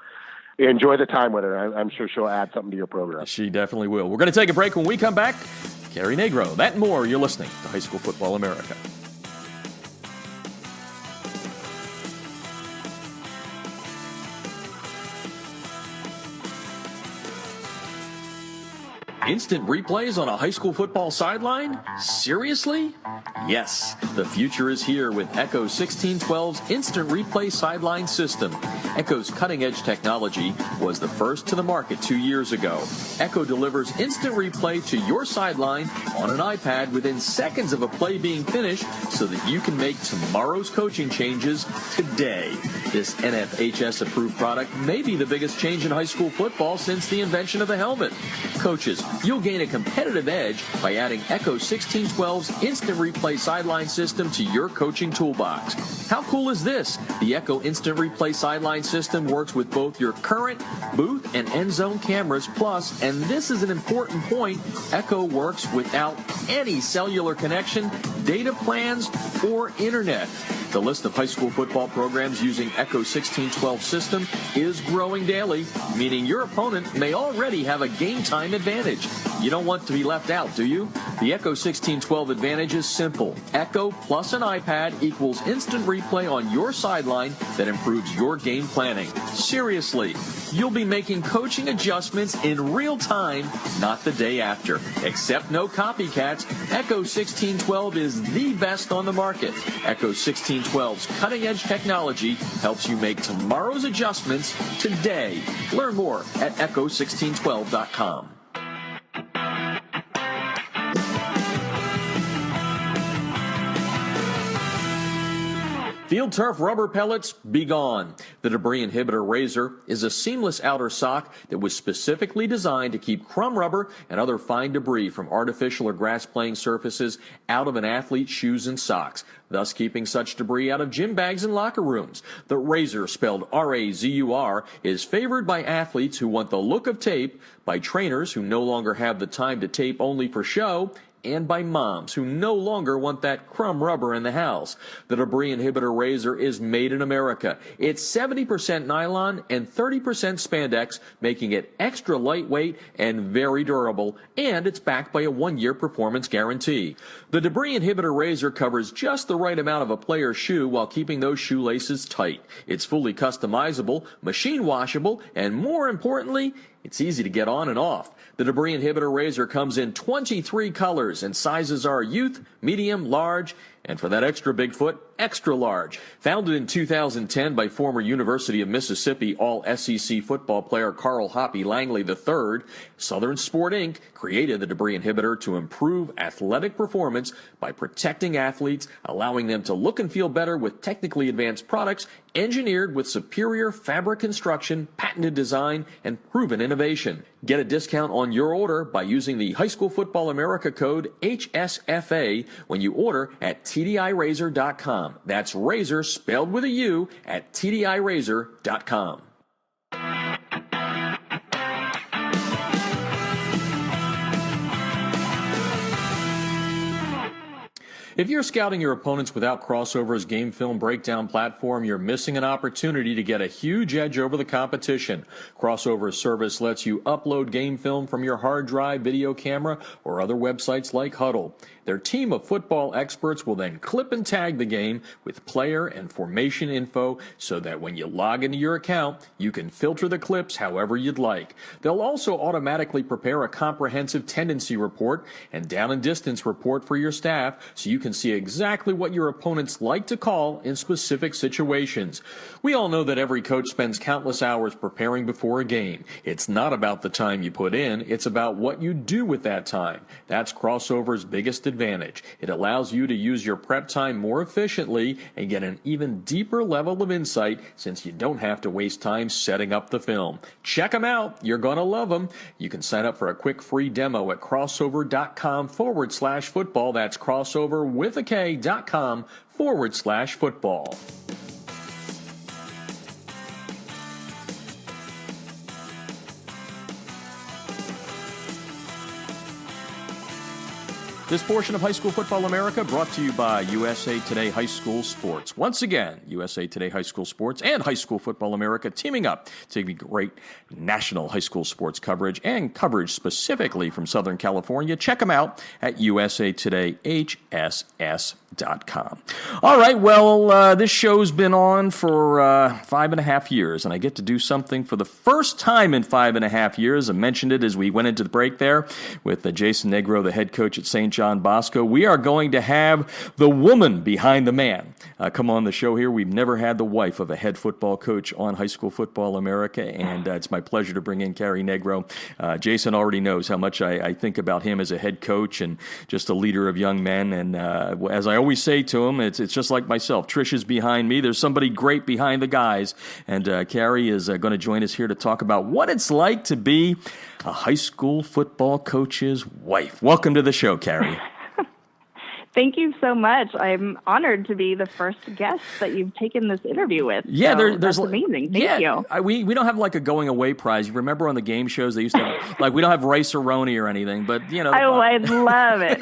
enjoy the time with her. I'm sure she'll add something to your program. She definitely will. We're going to take a break. When we come back, Carrie Negro. That and more. You're listening to High School Football America. Instant replays on a high school football sideline? Seriously? Yes, the future is here with Echo 1612's Instant Replay Sideline System. Echo's cutting-edge technology was the first to the market 2 years ago. Echo delivers instant replay to your sideline on an iPad within seconds of a play being finished so that you can make tomorrow's coaching changes today. This NFHS-approved product may be the biggest change in high school football since the invention of the helmet. Coaches, you'll gain a competitive edge by adding Echo 1612's Instant Replay Sideline System to your coaching toolbox. How cool is this? The Echo Instant Replay Sideline System works with both your current booth and end zone cameras, plus, and this is an important point, Echo works without any cellular connection, data plans, or internet. The list of high school football programs using Echo 1612 system is growing daily, meaning your opponent may already have a game time advantage. You don't want to be left out, do you? The Echo 1612 advantage is simple. Echo plus an iPad equals instant replay on your sideline that improves your game planning. Seriously, you'll be making coaching adjustments in real time, not the day after. Except no copycats, Echo 1612 is the best on the market. Echo 1612's cutting-edge technology helps you make tomorrow's adjustments today. Learn more at echo1612.com. Field turf rubber pellets, be gone. The debris inhibitor razor is a seamless outer sock that was specifically designed to keep crumb rubber and other fine debris from artificial or grass playing surfaces out of an athlete's shoes and socks, thus keeping such debris out of gym bags and locker rooms. The razor, spelled R-A-Z-U-R, is favored by athletes who want the look of tape, by trainers who no longer have the time to tape only for show, and by moms who no longer want that crumb rubber in the house. The debris inhibitor razor is made in America. It's 70% nylon and 30% spandex, making it extra lightweight and very durable, and it's backed by a 1-year performance guarantee. The debris inhibitor razor covers just the right amount of a player's shoe while keeping those shoelaces tight. It's fully customizable, machine washable, and more importantly, it's easy to get on and off. The debris inhibitor razor comes in 23 colors, and sizes are youth, medium, large, and for that extra big foot, extra large. Founded in 2010 by former University of Mississippi All-SEC football player Carl Hoppy Langley III, Southern Sport Inc. created the debris inhibitor to improve athletic performance by protecting athletes, allowing them to look and feel better with technically advanced products engineered with superior fabric construction, patented design, and proven innovation. Get a discount on your order by using the High School Football America code HSFA when you order at TDIRazor.com. That's razor spelled with a U at TDIRazor.com. If you're scouting your opponents without Crossover's game film breakdown platform, you're missing an opportunity to get a huge edge over the competition. Crossover's service lets you upload game film from your hard drive, video camera, or other websites like Huddle. Their team of football experts will then clip and tag the game with player and formation info so that when you log into your account, you can filter the clips however you'd like. They'll also automatically prepare a comprehensive tendency report and down and distance report for your staff so you can see exactly what your opponents like to call in specific situations. We all know that every coach spends countless hours preparing before a game. It's not about the time you put in, it's about what you do with that time. That's Crossover's biggest advantage. It allows you to use your prep time more efficiently and get an even deeper level of insight since you don't have to waste time setting up the film. Check them out. You're going to love them. You can sign up for a quick free demo at crossover.com/football. That's crossover.com/football. This portion of High School Football America brought to you by USA Today High School Sports. Once again, USA Today High School Sports and High School Football America teaming up to give you great national high school sports coverage and coverage specifically from Southern California. Check them out at usatodayhss.com. All right, well, this show's been on for 5.5 years, and I get to do something for the first time in 5.5 years. I mentioned it as we went into the break there with Jason Negro, the head coach at St. John Bosco. We are going to have the woman behind the man come on the show here. We've never had the wife of a head football coach on High School Football America, and it's my pleasure to bring in Carrie Negro. Jason already knows how much I think about him as a head coach and just a leader of young men, and as I always say to him, it's just like myself. Trish is behind me. There's somebody great behind the guys, and Carrie is going to join us here to talk about what it's like to be a high school football coach's wife. Welcome to the show, Carrie. Thank you so much. I'm honored to be the first guest that you've taken this interview with. Yeah, so that's amazing. Thank you. We don't have like a going away prize. You remember on the game shows they used to have, like, we don't have rice-a-roni or anything, but you know. I love it.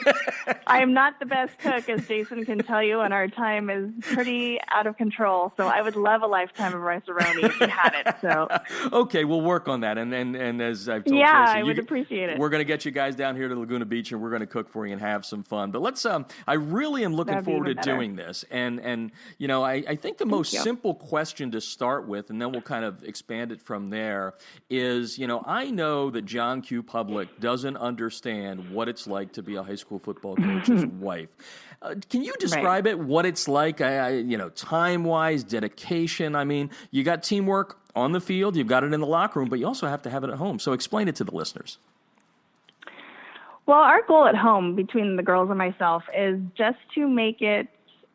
I am not the best cook, as Jason can tell you, and our time is pretty out of control. So I would love a lifetime of rice-a-roni if you had it. So okay, we'll work on that. And as I've told Jason, I would appreciate it. We're going to get you guys down here to Laguna Beach, and we're going to cook for you and have some fun. But let's. I really am looking forward to doing this. And you know, I think the most simple question to start with, and then we'll kind of expand it from there, is, you know, I know that John Q. Public doesn't understand what it's like to be a high school football coach's wife. Can you describe it, what it's like, you know, time-wise, dedication? I mean, you got teamwork on the field, you've got it in the locker room, but you also have to have it at home. So explain it to the listeners. Well, our goal at home between the girls and myself is just to make it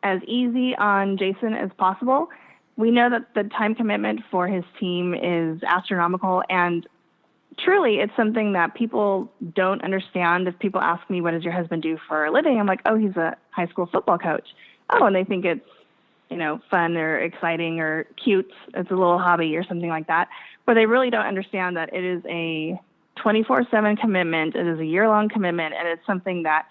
as easy on Jason as possible. We know that the time commitment for his team is astronomical, and truly it's something that people don't understand. If people ask me, what does your husband do for a living? I'm like, oh, he's a high school football coach. Oh, and they think it's, you know, fun or exciting or cute. It's a little hobby or something like that. But they really don't understand that it is a 24/7 commitment. It is a year-long commitment, and it's something that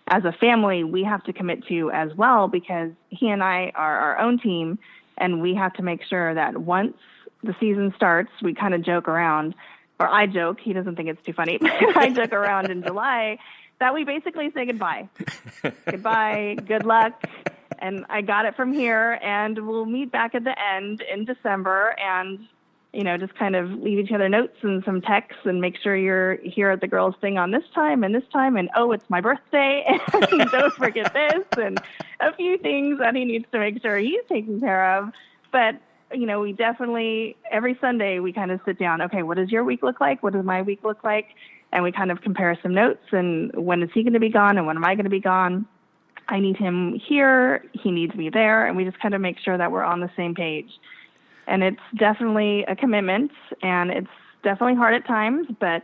as a family we have to commit to as well, because he and I are our own team, and we have to make sure that once the season starts, we kind of joke around, or I joke, he doesn't think it's too funny, but I joke around in July that we basically say goodbye. Goodbye, good luck, and I got it from here, and we'll meet back at the end in December and, you know, just kind of leave each other notes and some texts and make sure you're here at the girls' thing on this time, and oh, it's my birthday, and don't forget this, and a few things that he needs to make sure he's taken care of. But, you know, we definitely, every Sunday, we kind of sit down, okay, what does your week look like? What does my week look like? And we kind of compare some notes, and when is he going to be gone, and when am I going to be gone? I need him here, he needs me there, and we just kind of make sure that we're on the same page. And it's definitely a commitment, and it's definitely hard at times, but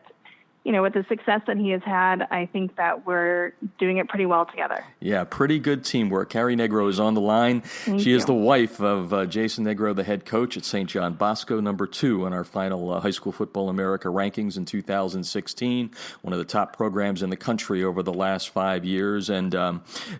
with the success that he has had, I think that we're doing it pretty well together. Yeah, pretty good teamwork. Carrie Negro is on the line. She is the wife of Jason Negro, the head coach at St. John Bosco, number 2 on our final High School Football America rankings in 2016, one of the top programs in the country over the last 5 years. And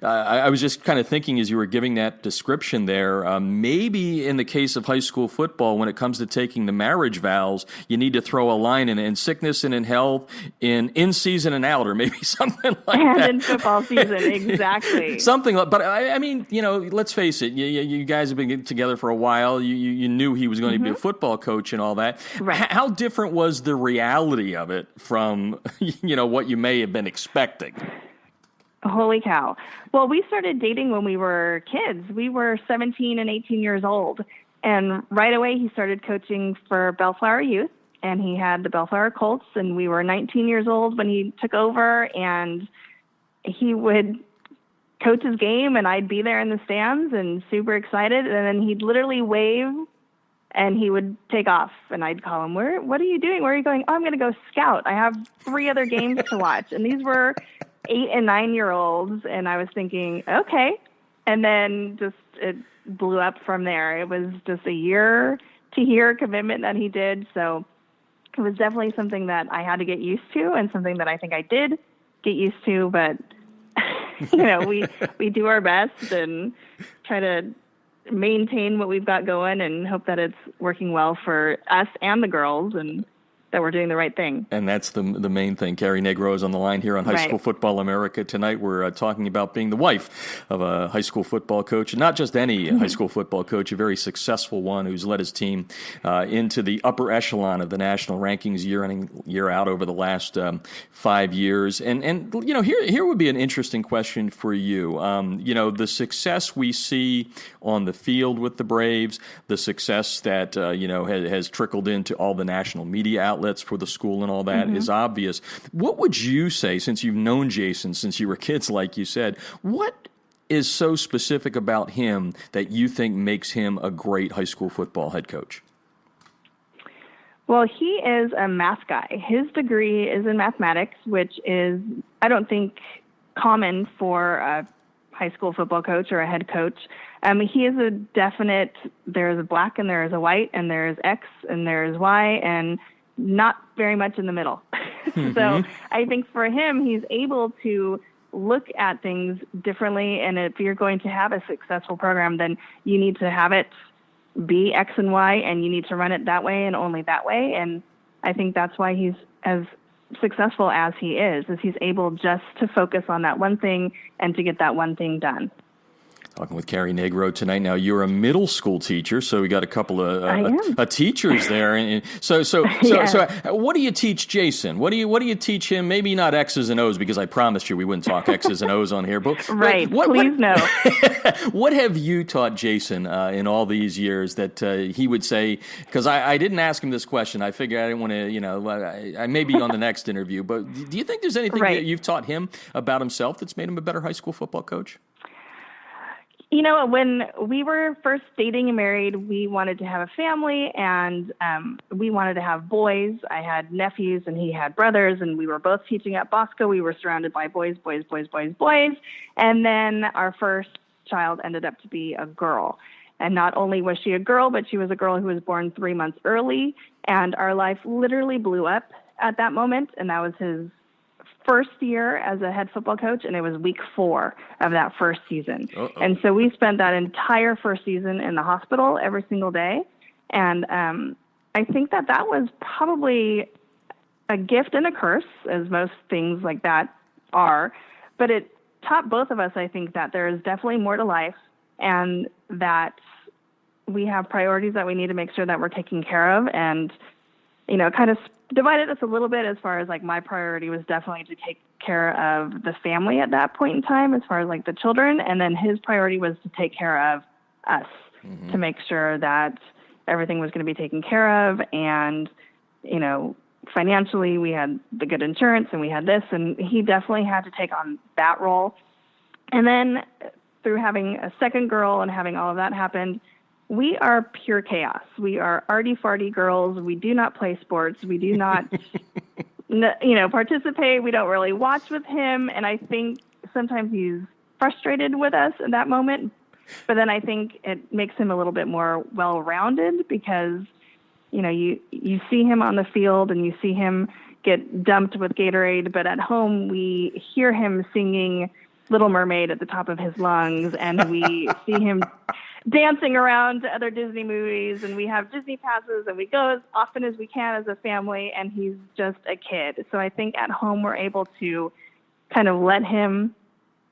I was just kind of thinking as you were giving that description there, maybe in the case of high school football, when it comes to taking the marriage vows, you need to throw a line in sickness and in health, in season and out, or maybe something like and that. And in football season, exactly. Something like, but I mean, let's face it, you guys have been together for a while. You knew he was going to be a football coach and all that. Right. How different was the reality of it from, what you may have been expecting? Holy cow. Well, we started dating when we were kids. We were 17 and 18 years old. And right away, he started coaching for Bellflower Youth. And he had the Bellflower Colts, and we were 19 years old when he took over, and he would coach his game, and I'd be there in the stands and super excited, and then he'd literally wave, and he would take off, and I'd call him, what are you doing? Where are you going? Oh, I'm going to go scout. I have 3 other games to watch, and these were 8 and 9-year-olds, and I was thinking, okay, and then it blew up from there. It was just a year-to-year commitment that he did, so it was definitely something that I had to get used to and something that I think I did get used to, but we do our best and try to maintain what we've got going and hope that it's working well for us and the girls and that we're doing the right thing. And that's the main thing. Carrie Negro is on the line here on High School Football America tonight. We're talking about being the wife of a high school football coach, and not just any high school football coach, a very successful one who's led his team into the upper echelon of the national rankings year in and year out over the last 5 years. And here would be an interesting question for you. The success we see on the field with the Braves, the success that has trickled into all the national media outlets for the school and all that is obvious. What would you say, since you've known Jason since you were kids, like you said, what is so specific about him that you think makes him a great high school football head coach? Well, he is a math guy. His degree is in mathematics, which is, I don't think, common for a high school football coach or a head coach. He is a definite, there's a black and there's a white and there's X and there's Y and not very much in the middle. So I think for him, he's able to look at things differently. And if you're going to have a successful program, then you need to have it be X and Y, and you need to run it that way and only that way. And I think that's why he's as successful as he is he's able just to focus on that one thing and to get that one thing done. Talking with Carrie Negro tonight. Now, you're a middle school teacher, so we got a couple of teachers there. And so what do you teach Jason? What do you teach him? Maybe not X's and O's, because I promised you we wouldn't talk X's and O's on here. But right, please no. What have you taught Jason in all these years that he would say? Because I didn't ask him this question. I figured I didn't want to, I may be on the next interview. But do you think there's anything that you've taught him about himself that's made him a better high school football coach? When we were first dating and married, we wanted to have a family, and we wanted to have boys. I had nephews, and he had brothers, and we were both teaching at Bosco. We were surrounded by boys. And then our first child ended up to be a girl. And not only was she a girl, but she was a girl who was born 3 months early, and our life literally blew up at that moment, and that was his first year as a head football coach, and it was week 4 of that first season. And so we spent that entire first season in the hospital every single day. And I think that was probably a gift and a curse, as most things like that are. But it taught both of us, I think, that there is definitely more to life, and that we have priorities that we need to make sure that we're taking care of. And, kind of divided us a little bit as far as my priority was definitely to take care of the family at that point in time, as far as the children. And then his priority was to take care of us, to make sure that everything was going to be taken care of. And, financially we had the good insurance and we had this, and he definitely had to take on that role. And then through having a second girl and having all of that happen, we are pure chaos. We are arty-farty girls. We do not play sports. We do not participate. We don't really watch with him. And I think sometimes he's frustrated with us in that moment. But then I think it makes him a little bit more well-rounded because, you see him on the field and you see him get dumped with Gatorade. But at home, we hear him singing Little Mermaid at the top of his lungs. And we see him dancing around to other Disney movies, and we have Disney passes, and we go as often as we can as a family, and he's just a kid. So I think at home we're able to kind of let him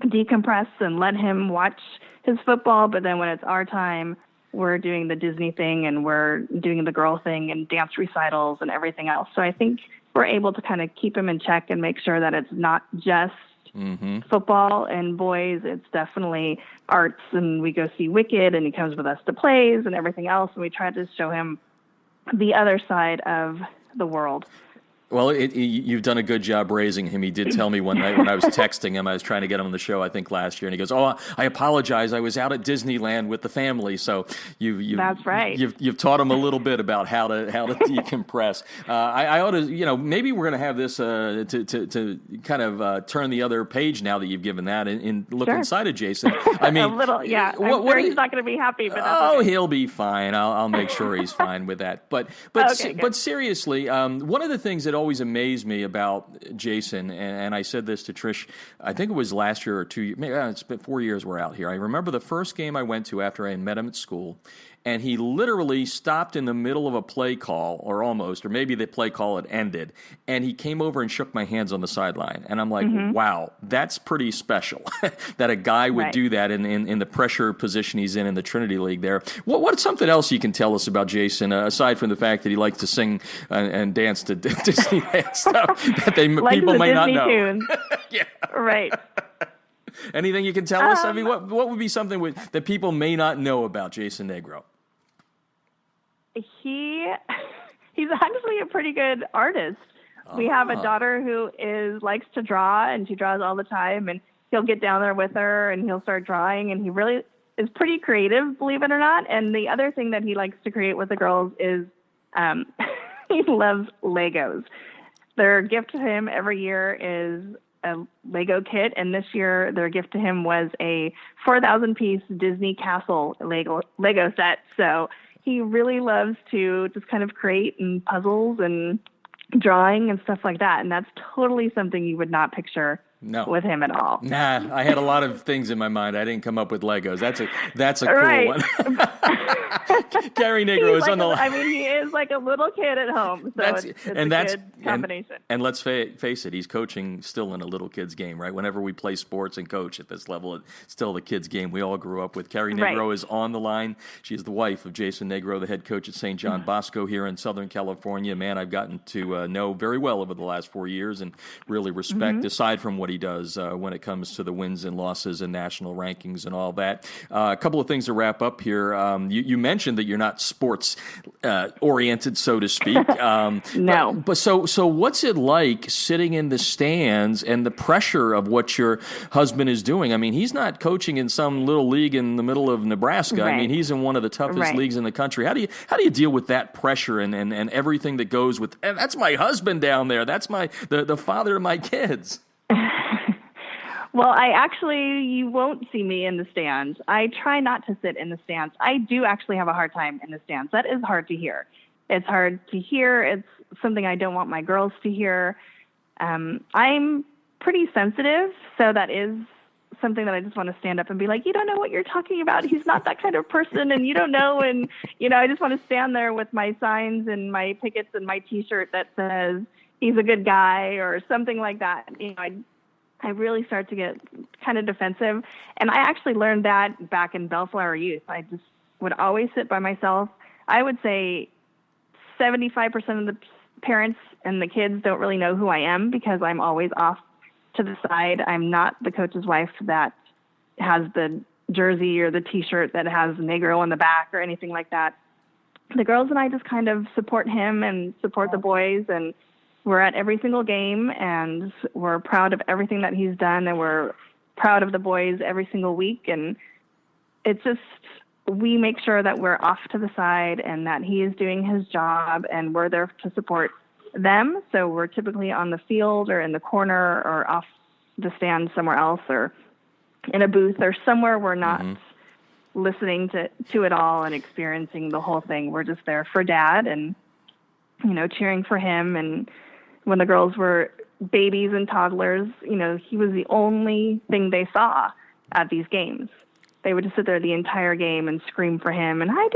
decompress and let him watch his football, but then when it's our time, we're doing the Disney thing, and we're doing the girl thing and dance recitals and everything else. So I think we're able to kind of keep him in check and make sure that it's not just football and boys. It's definitely arts, and we go see Wicked, and he comes with us to plays and everything else, and we try to show him the other side of the world. Well, you've done a good job raising him. He did tell me one night when I was texting him, I was trying to get him on the show, I think last year, and he goes, "Oh, I apologize. I was out at Disneyland with the family." So that's right. You've taught him a little bit about how to decompress. I ought to, maybe we're going to have this to kind of turn the other page now that you've given that and look inside of Jason. I mean, a little, yeah. I'm sure he's not going to be happy, but that's okay. He'll be fine. I'll make sure he's fine with that. But seriously, one of the things that always amazed me about Jason, and I said this to Trish, I think it was last year or 2 years, maybe it's been 4 years we're out here. I remember the first game I went to after I had met him at school, and he literally stopped in the middle of a play call, or almost, or maybe the play call had ended, and he came over and shook my hands on the sideline. And I'm like, wow, that's pretty special that a guy would do that in the pressure position he's in the Trinity League there. What's something else you can tell us about Jason, aside from the fact that he likes to sing and dance to Disneyland stuff that people may not know? Tunes. Yeah. Right. Anything you can tell us? I mean, what would be something that people may not know about Jason Negro? He's actually a pretty good artist. We have a daughter who likes to draw, and she draws all the time, and he'll get down there with her and he'll start drawing, and he really is pretty creative, believe it or not. And the other thing that he likes to create with the girls is he loves Legos. Their gift to him every year is a Lego kit, and this year their gift to him was a 4,000-piece Disney Castle Lego set. So he really loves to just kind of create and puzzles and drawing and stuff like that. And that's totally something you would not picture with him at all. Nah, I had a lot of things in my mind. I didn't come up with Legos. That's a cool one. Carrie Negro is on the line. I mean, he is like a little kid at home. So it's a good combination. And let's face it, he's coaching still in a little kid's game, right? Whenever we play sports and coach at this level, it's still the kid's game we all grew up with. Carrie Negro is on the line. She is the wife of Jason Negro, the head coach at St. John Bosco here in Southern California. Man, I've gotten to know very well over the last 4 years and really respect, aside from what he does when it comes to the wins and losses and national rankings and all that. A couple of things to wrap up here. You mentioned that you're not sports oriented, so to speak. No. But so what's it like sitting in the stands and the pressure of what your husband is doing? I mean, he's not coaching in some little league in the middle of Nebraska. Right. I mean, he's in one of the toughest leagues in the country. How do you deal with that pressure and everything that goes with? And that's my husband down there. That's the father of my kids. Well, you won't see me in the stands. I try not to sit in the stands. I do actually have a hard time in the stands. That is hard to hear. It's hard to hear. It's something I don't want my girls to hear. I'm pretty sensitive, so that is something that I just want to stand up and be like, you don't know what you're talking about. He's not that kind of person, and you don't know. And, I just want to stand there with my signs and my pickets and my T-shirt that says he's a good guy or something like that. I really start to get kind of defensive. And I actually learned that back in Bellflower Youth. I just would always sit by myself. I would say 75% of the parents and the kids don't really know who I am because I'm always off to the side. I'm not the coach's wife that has the jersey or the T-shirt that has Negro on the back or anything like that. The girls and I just kind of support him and support the boys, and we're at every single game, and we're proud of everything that he's done, and we're proud of the boys every single week. And it's just, we make sure that we're off to the side and that he is doing his job, and we're there to support them. So we're typically on the field or in the corner or off the stand somewhere else or in a booth or somewhere we're not listening to it all and experiencing the whole thing. We're just there for Dad and, cheering for him. And when the girls were babies and toddlers, he was the only thing they saw at these games. They would just sit there the entire game and scream for him and hi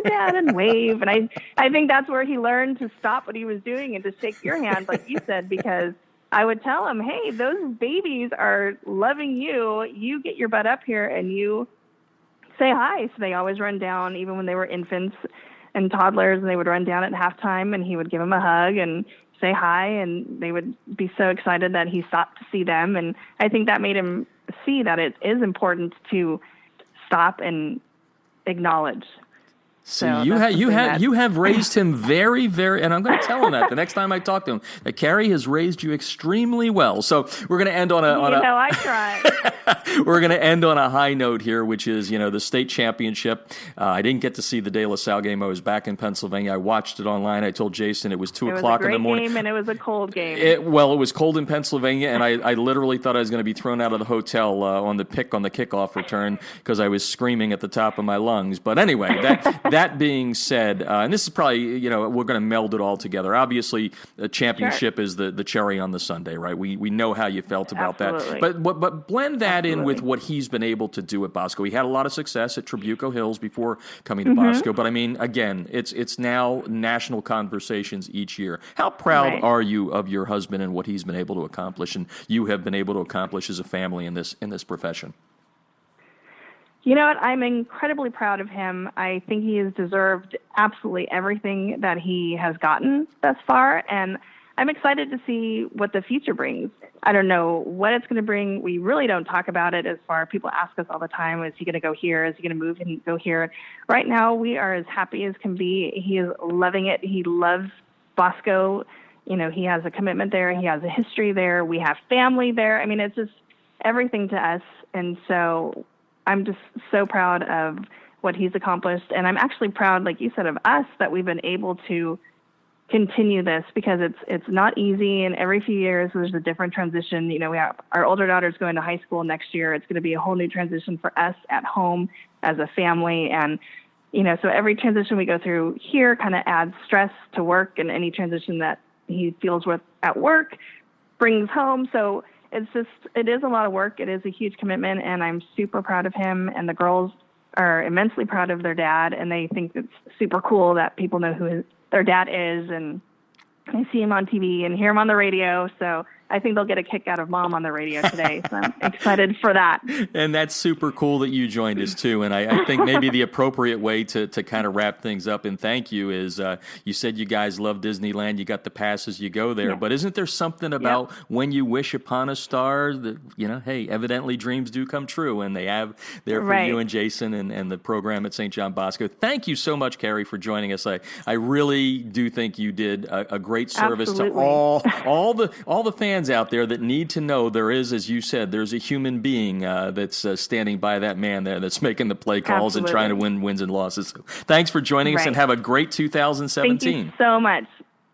Dad and wave. And I think that's where he learned to stop what he was doing and to shake your hand, like you said, because I would tell him, hey, those babies are loving you. You get your butt up here and you say hi. So they always run down, even when they were infants and toddlers, and they would run down at halftime and he would give them a hug and say hi. And they would be so excited that he stopped to see them. And I think that made him see that it is important to stop and acknowledge. So you have raised him very, very, and I'm going to tell him that the next time I talk to him, that Carrie has raised you extremely well. So we're going to end on I try. We're going to end on a high note here, which is, the state championship. I didn't get to see the De La Salle game. I was back in Pennsylvania. I watched it online. I told Jason it was 2 o'clock in the morning. It was a great game, and it was a cold game. It was cold in Pennsylvania, and I literally thought I was going to be thrown out of the hotel on the kickoff return because I was screaming at the top of my lungs. But anyway, that being said, and this is probably, we're going to meld it all together. Obviously, the championship is the cherry on the sundae, right? We know how you felt about that. But blend that in with what he's been able to do at Bosco. He had a lot of success at Trabuco Hills before coming to Bosco. But, I mean, again, it's now national conversations each year. How proud are you of your husband and what he's been able to accomplish and you have been able to accomplish as a family in this profession? You know what? I'm incredibly proud of him. I think he has deserved absolutely everything that he has gotten thus far, and I'm excited to see what the future brings. I don't know what it's going to bring. We really don't talk about it as far. People ask us all the time, is he going to go here? Is he going to move and go here? Right now, we are as happy as can be. He is loving it. He loves Bosco. He has a commitment there. He has a history there. We have family there. I mean, it's just everything to us, and so I'm just so proud of what he's accomplished. And I'm actually proud, like you said, of us that we've been able to continue this because it's not easy. And every few years there's a different transition. We have our older daughter's going to high school next year. It's going to be a whole new transition for us at home as a family. And, so every transition we go through here kind of adds stress to work, and any transition that he feels with at work brings home. So it is a lot of work. It is a huge commitment, and I'm super proud of him. And the girls are immensely proud of their dad, and they think it's super cool that people know who their dad is, and they see him on TV and hear him on the radio. So I think they'll get a kick out of Mom on the radio today. So I'm excited for that. And that's super cool that you joined us too. And I think maybe the appropriate way to kind of wrap things up and thank you is you said you guys love Disneyland. You got the passes, you go there. Yeah. But isn't there something about when you wish upon a star that, hey, evidently dreams do come true, and they have there for you and Jason and the program at St. John Bosco. Thank you so much, Carrie, for joining us. I really do think you did a great service to all the fans out there that need to know there is, as you said, there's a human being that's standing by that man there that's making the play calls and trying to win wins and losses. So thanks for joining us, and have a great 2017. Thank you so much.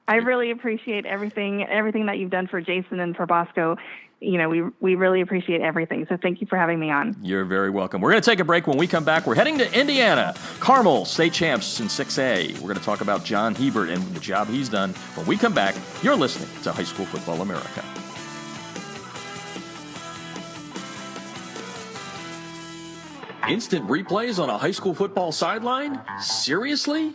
I really appreciate everything that you've done for Jason and for Bosco. We really appreciate everything. So thank you for having me on. You're very welcome. We're going to take a break. When we come back, we're heading to Indiana. Carmel, state champs in 6A. We're going to talk about John Hebert and the job he's done. When we come back, you're listening to High School Football America. Instant replays on a high school football sideline? Seriously?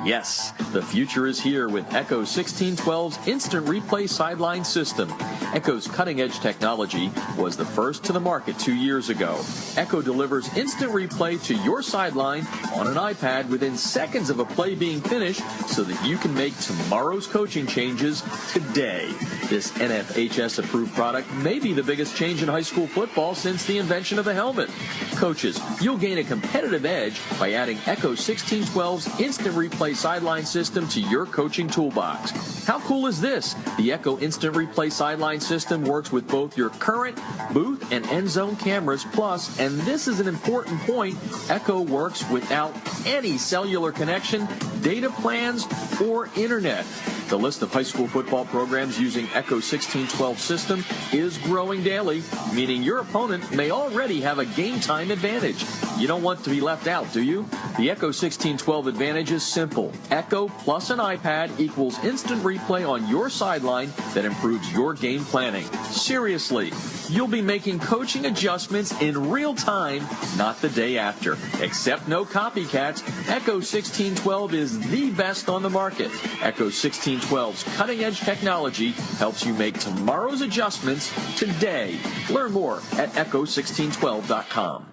Yes, the future is here with Echo 1612's Instant Replay Sideline System. Echo's cutting-edge technology was the first to the market 2 years ago. Echo delivers instant replay to your sideline on an iPad within seconds of a play being finished so that you can make tomorrow's coaching changes today. This NFHS-approved product may be the biggest change in high school football since the invention of the helmet. Coaches, you'll gain a competitive edge by adding Echo 1612's Instant Replay Sideline System to your coaching toolbox. How cool is this? The Echo Instant Replay Sideline System works with both your current booth and end zone cameras, plus, and this is an important point, Echo works without any cellular connection, data plans, or internet. The list of high school football programs using Echo 1612 system is growing daily, meaning your opponent may already have a game time advantage. You don't want to be left out, do you? The Echo 1612 advantage is simple. Echo plus an iPad equals instant replay on your sideline that improves your game planning. Seriously, you'll be making coaching adjustments in real time, not the day after. Except no copycats, Echo 1612 is the best on the market. Echo 1612's cutting-edge technology helps you make tomorrow's adjustments today. Learn more at echo1612.com.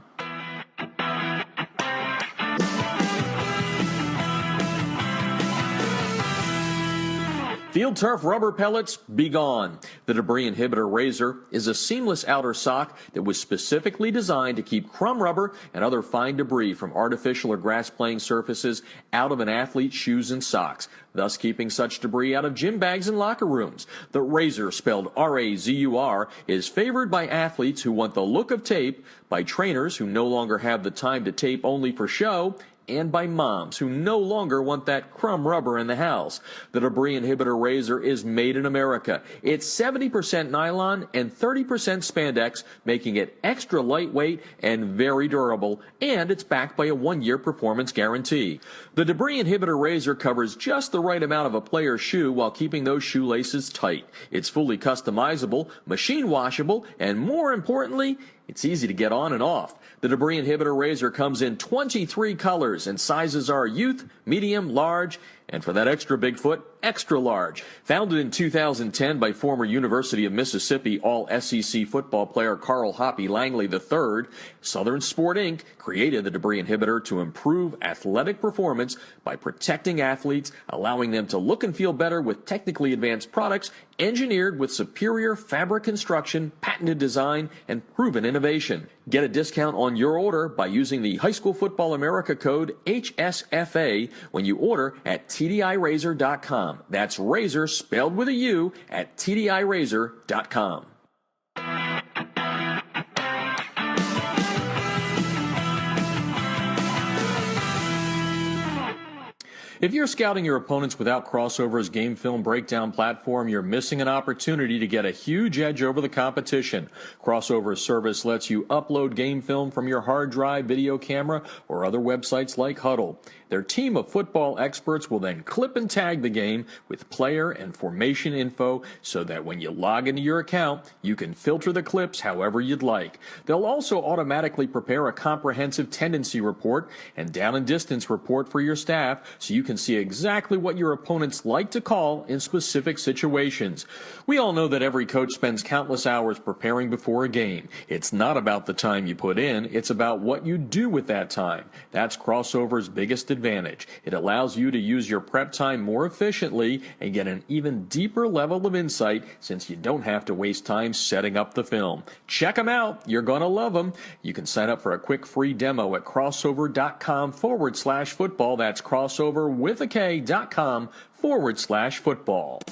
Field turf rubber pellets, be gone. The Debris Inhibitor Razor is a seamless outer sock that was specifically designed to keep crumb rubber and other fine debris from artificial or grass-playing surfaces out of an athlete's shoes and socks, thus keeping such debris out of gym bags and locker rooms. The Razor, spelled R-A-Z-U-R, is favored by athletes who want the look of tape, by trainers who no longer have the time to tape only for show, and by moms who no longer want that crumb rubber in the house. The Debris Inhibitor Razor is made in America. It's 70% nylon and 30% spandex, making it extra lightweight and very durable, and it's backed by a 1-year performance guarantee. The Debris Inhibitor Razor covers just the right amount of a player's shoe while keeping those shoelaces tight. It's fully customizable, machine washable, and more importantly, it's easy to get on and off. The Debris Inhibitor Razor comes in 23 colors, and sizes are youth, medium, large, and for that extra big foot, extra large. Founded in 2010 by former University of Mississippi All-SEC football player Carl Hoppy Langley III, Southern Sport Inc. created the Debris Inhibitor to improve athletic performance by protecting athletes, allowing them to look and feel better with technically advanced products engineered with superior fabric construction, patented design, and proven innovation. Get a discount on your order by using the High School Football America code HSFA when you order at TDIRazor.com. That's razor spelled with a U at TDIRazor.com. If you're scouting your opponents without Crossover's game film breakdown platform, you're missing an opportunity to get a huge edge over the competition. Crossover's service lets you upload game film from your hard drive, video camera, or other websites like Huddle. Their team of football experts will then clip and tag the game with player and formation info so that when you log into your account, you can filter the clips however you'd like. They'll also automatically prepare a comprehensive tendency report and down and distance report for your staff so you can see exactly what your opponents like to call in specific situations. We all know that every coach spends countless hours preparing before a game. It's not about the time you put in, it's about what you do with that time. That's Crossover's biggest advantage. It allows you to use your prep time more efficiently and get an even deeper level of insight since you don't have to waste time setting up the film. Check them out. You're going to love them. You can sign up for a quick free demo at crossover.com/football. That's crossover.com/football.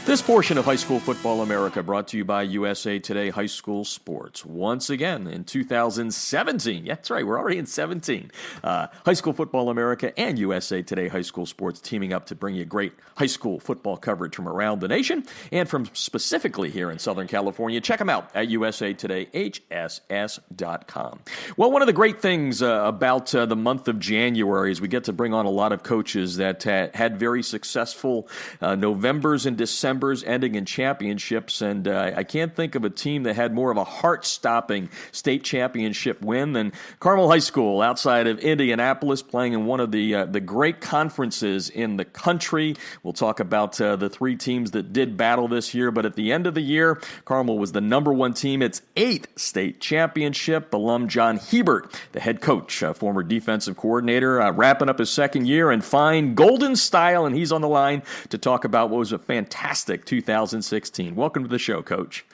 This portion of High School Football America brought to you by USA Today High School Sports. Once again, in 2017, that's right, we're already in 17. High School Football America and USA Today High School Sports teaming up to bring you great high school football coverage from around the nation and from specifically here in Southern California. Check them out at usatoday.hss.com. Well, one of the great things about the month of January is we get to bring on a lot of coaches that had very successful Novembers and Decembers ending in championships, and I can't think of a team that had more of a heart-stopping state championship win than Carmel High School outside of Indianapolis, playing in one of the great conferences in the country. We'll talk about the three teams that did battle this year, but at the end of the year, Carmel was the number one team, its 8th state championship. Alum John Hebert, the head coach, former defensive coordinator, wrapping up his second year in fine golden style, and he's on the line to talk about what was a fantastic 2016. Welcome to the show, Coach.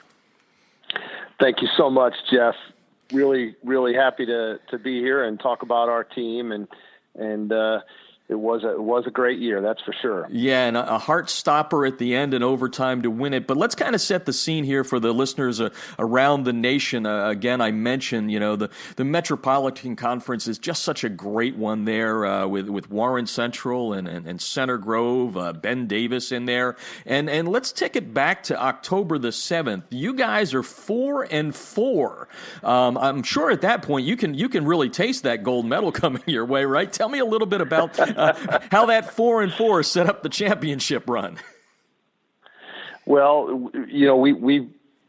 Thank you so much, Jeff. Really, really happy to be here and talk about our team and it was a great year, that's for sure. Yeah, and a heart stopper at the end in overtime to win it. But let's kind of set the scene here for the listeners around the nation. Again, I mentioned, the Metropolitan Conference is just such a great one there with Warren Central and Center Grove, Ben Davis in there. And let's take it back to October the 7th. You guys are 4-4. I'm sure at that point you can really taste that gold medal coming your way, right? Tell me a little bit about how that 4-4 set up the championship run. Well,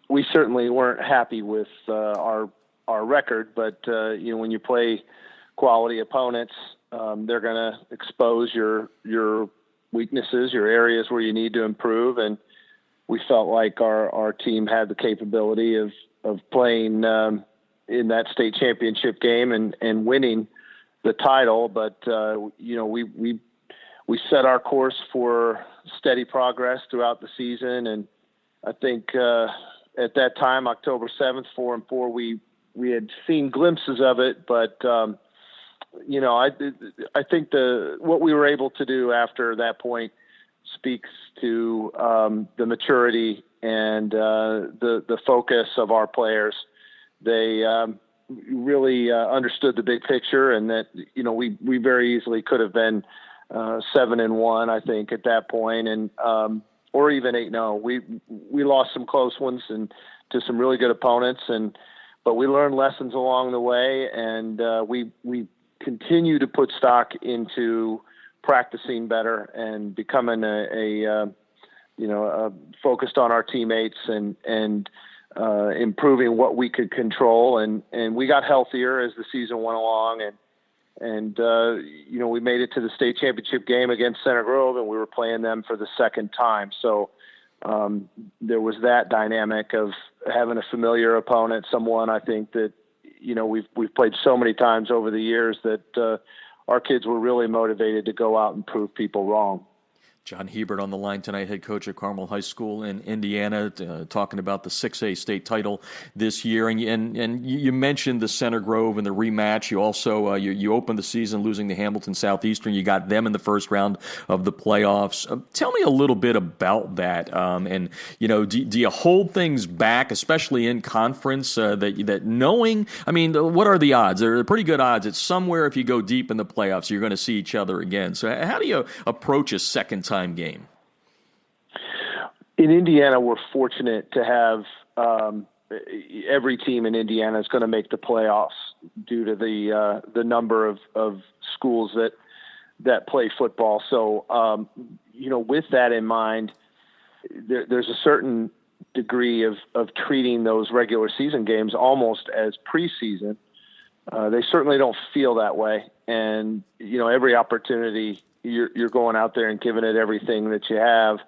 we certainly weren't happy with our record, but when you play quality opponents, they're going to expose your weaknesses, your areas where you need to improve, and we felt like our team had the capability of playing in that state championship game and winning the title. But we set our course for steady progress throughout the season, and I think at that time, October 7th, 4-4, we had seen glimpses of it, but I think what we were able to do after that point speaks to the maturity and the focus of our players. They really understood the big picture, and that we very easily could have been 7-1, I think, at that point, and or even 8-0. We lost some close ones and to some really good opponents, but we learned lessons along the way, and we continue to put stock into practicing better and becoming a focused on our teammates and improving what we could control, and we got healthier as the season went along, and we made it to the state championship game against Center Grove, and we were playing them for the second time. So there was that dynamic of having a familiar opponent, someone I think that we've played so many times over the years that our kids were really motivated to go out and prove people wrong. John Hebert on the line tonight, head coach at Carmel High School in Indiana, talking about the 6A state title this year. And you mentioned the Center Grove and the rematch. You also you opened the season losing to Hamilton Southeastern. You got them in the first round of the playoffs. Tell me a little bit about that. And do you hold things back, especially in conference, that knowing? I mean, what are the odds? They're pretty good odds. It's somewhere if you go deep in the playoffs, you're going to see each other again. So how do you approach a second time game? In Indiana, we're fortunate to have every team in Indiana is going to make the playoffs due to the number of schools that play football. So with that in mind, there's a certain degree of treating those regular season games almost as preseason. They certainly don't feel that way, and every opportunity you're going out there and giving it everything that you have,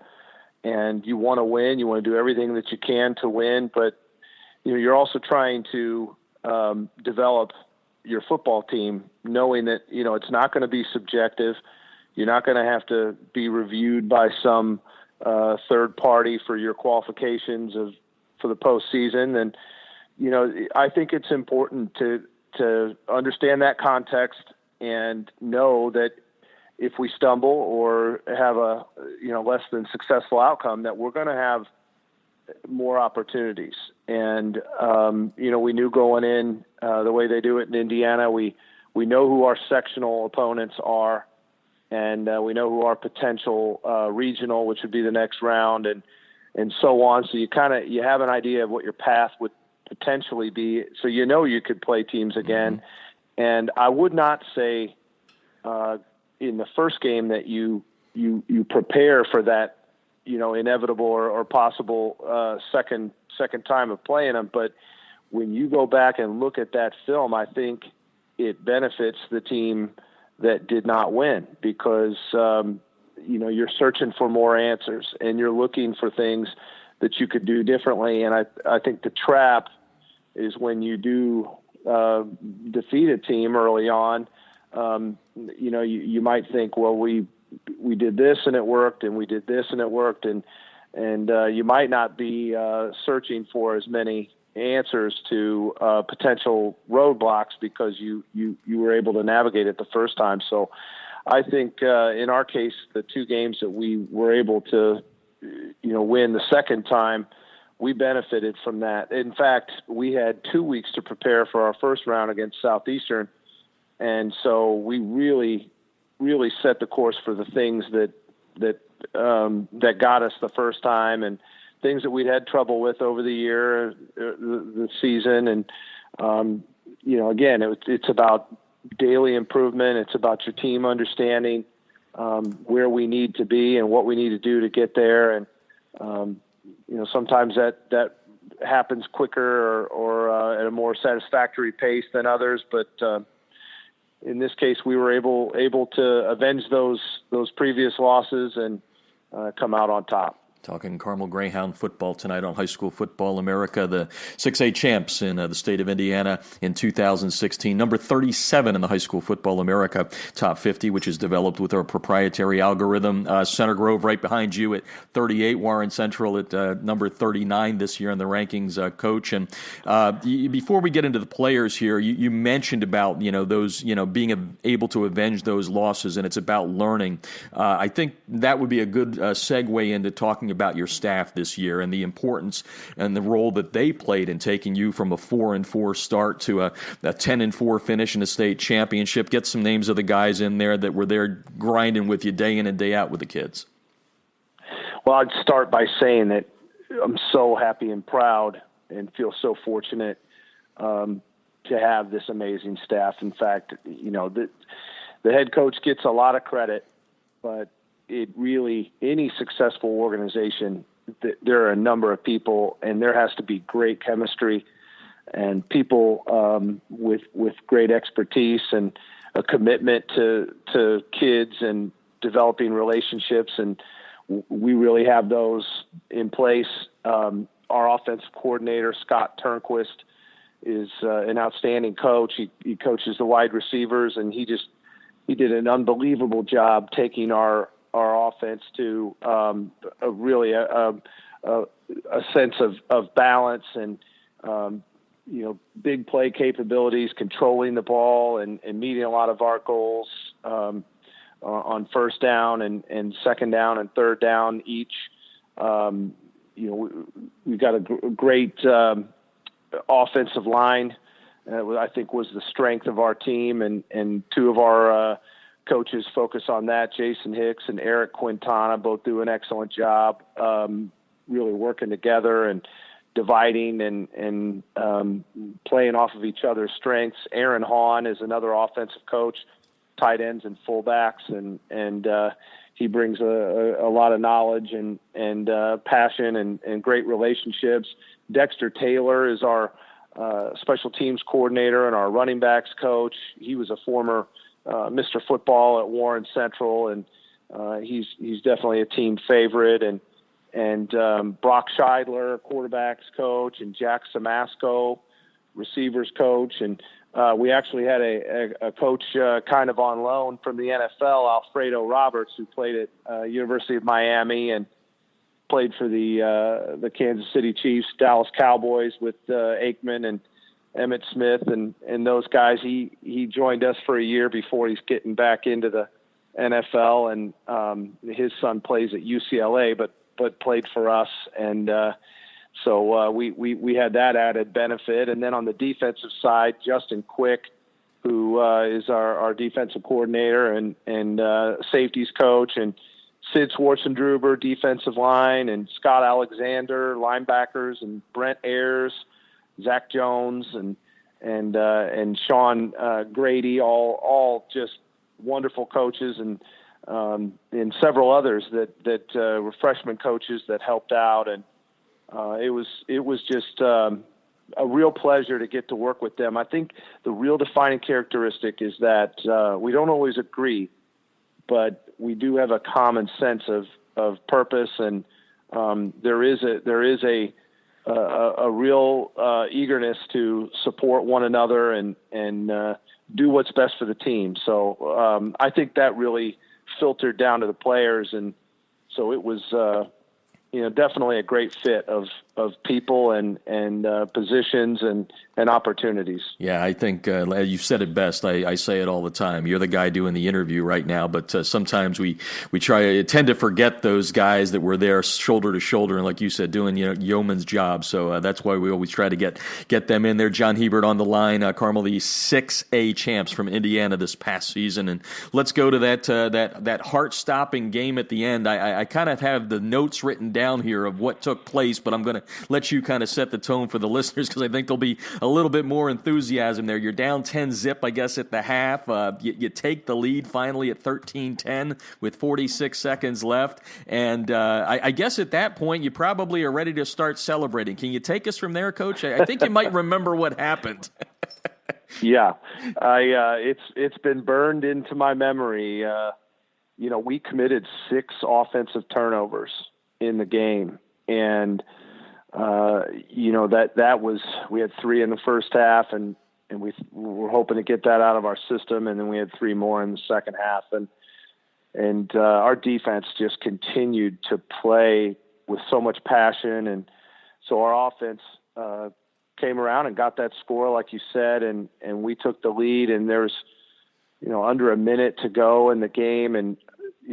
and you want to win. You want to do everything that you can to win, but you're also trying to develop your football team, knowing that it's not going to be subjective. You're not going to have to be reviewed by some third party for your qualifications for the postseason. And I think it's important to understand that context and know that if we stumble or have a less than successful outcome, that we're going to have more opportunities. And we knew going in the way they do it in Indiana, we know who our sectional opponents are, and we know who our potential regional, which would be the next round, and so on. So you have an idea of what your path would potentially be, so you could play teams again. Mm-hmm. And I would not say in the first game that you prepare for that inevitable or possible second time of playing them, but when you go back and look at that film, I think it benefits the team that did not win, because you're searching for more answers and you're looking for things that you could do differently. And I think the trap is when you do defeat a team early on, you might think, well, we did this and it worked, and we did this and it worked, and you might not be searching for as many answers to potential roadblocks because you were able to navigate it the first time. So I think in our case, the two games that we were able to, win the second time, we benefited from that. In fact, we had 2 weeks to prepare for our first round against Southeastern. And so we really, really set the course for the things that got us the first time, and things that we'd had trouble with over the year, the season. And, again, it's about daily improvement. It's about your team understanding where we need to be and what we need to do to get there. And, sometimes that happens quicker or at a more satisfactory pace than others. But in this case, we were able to avenge those previous losses and come out on top. Talking Carmel Greyhound football tonight on High School Football America, the 6A champs in the state of Indiana in 2016. Number 37 in the High School Football America Top 50, which is developed with our proprietary algorithm. Center Grove right behind you at 38. Warren Central at number 39 this year in the rankings, Coach. And before we get into the players here, you mentioned about those being able to avenge those losses, and it's about learning. I think that would be a good segue into talking about your staff this year and the importance and the role that they played in taking you from a 4-4 start to a 10-4 finish in the state championship. Get some names of the guys in there that were there grinding with you day in and day out with the kids. Well, I'd start by saying that I'm so happy and proud and feel so fortunate to have this amazing staff. In fact, the head coach gets a lot of credit, but it really, any successful organization, there are a number of people, and there has to be great chemistry and people with great expertise and a commitment to kids and developing relationships. And we really have those in place. Our offensive coordinator, Scott Turnquist, is an outstanding coach. He coaches the wide receivers, and he did an unbelievable job taking our offense to a sense of balance and big play capabilities, controlling the ball and meeting a lot of our goals on first down and second down and third down each. We've got a great offensive line. I think was the strength of our team, and two of our coaches focus on that. Jason Hicks and Eric Quintana both do an excellent job, really working together and dividing and playing off of each other's strengths. Aaron Hahn is another offensive coach, tight ends and fullbacks, and he brings a lot of knowledge and passion and great relationships. Dexter Taylor is our special teams coordinator and our running backs coach. He was a former Mr. Football at Warren Central, and he's definitely a team favorite. And Brock Scheidler, quarterbacks coach, and Jack Samasco, receivers coach. And we actually had a coach kind of on loan from the NFL, Alfredo Roberts, who played at University of Miami and played for the Kansas City Chiefs, Dallas Cowboys with Aikman and Emmitt Smith and those guys. He joined us for a year before he's getting back into the NFL, and his son plays at UCLA, but played for us. And so we had that added benefit. And then on the defensive side, Justin Quick, who is our defensive coordinator and safeties coach, and Sid Schwartzendruber, defensive line, and Scott Alexander, linebackers, and Brent Ayers, Zach Jones, and Sean Grady, all just wonderful coaches, and several others that were freshman coaches that helped out. And it was just a real pleasure to get to work with them. I think the real defining characteristic is that we don't always agree, but we do have a common sense of purpose, and there is a real eagerness to support one another and do what's best for the team. So I think that really filtered down to the players, and so it was definitely a great fit of people and positions and opportunities. Yeah, I think you've said it best. I say it all the time. You're the guy doing the interview right now, but sometimes we tend to forget those guys that were there shoulder to shoulder, and like you said, doing yeoman's job. So that's why we always try to get them in there. John Hebert on the line. Carmel, the 6A champs from Indiana this past season, and let's go to that heart-stopping game at the end. I kind of have the notes written down here of what took place, but I'm going to let you kind of set the tone for the listeners because I think there'll be a little bit more enthusiasm there. You're down 10-zip, I guess, at the half. You take the lead finally at 13-10 with 46 seconds left, and I guess at that point you probably are ready to start celebrating. Can you take us from there, Coach? I think you might remember what happened. Yeah, it's been burned into my memory. We committed 6 offensive turnovers in the game, and that was, we had 3 in the first half, and we were hoping to get that out of our system, and then we had 3 more in the second half, and our defense just continued to play with so much passion, and so our offense came around and got that score, like you said, and we took the lead, and there's under a minute to go in the game, and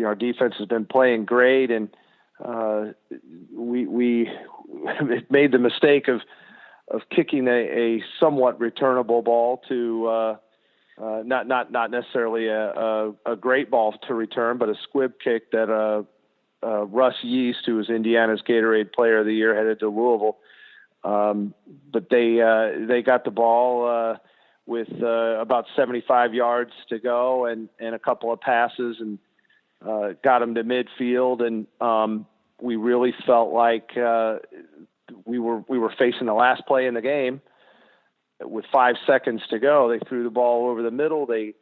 our defense has been playing great, and we made the mistake of kicking a somewhat returnable ball to not necessarily a great ball to return, but a squib kick that Russ Yeast, who was Indiana's Gatorade Player of the Year, headed to Louisville. But they got the ball with about 75 yards to go and a couple of passes, and got them to midfield, and we really felt like we were facing the last play in the game. With 5 seconds to go, they threw the ball over the middle. They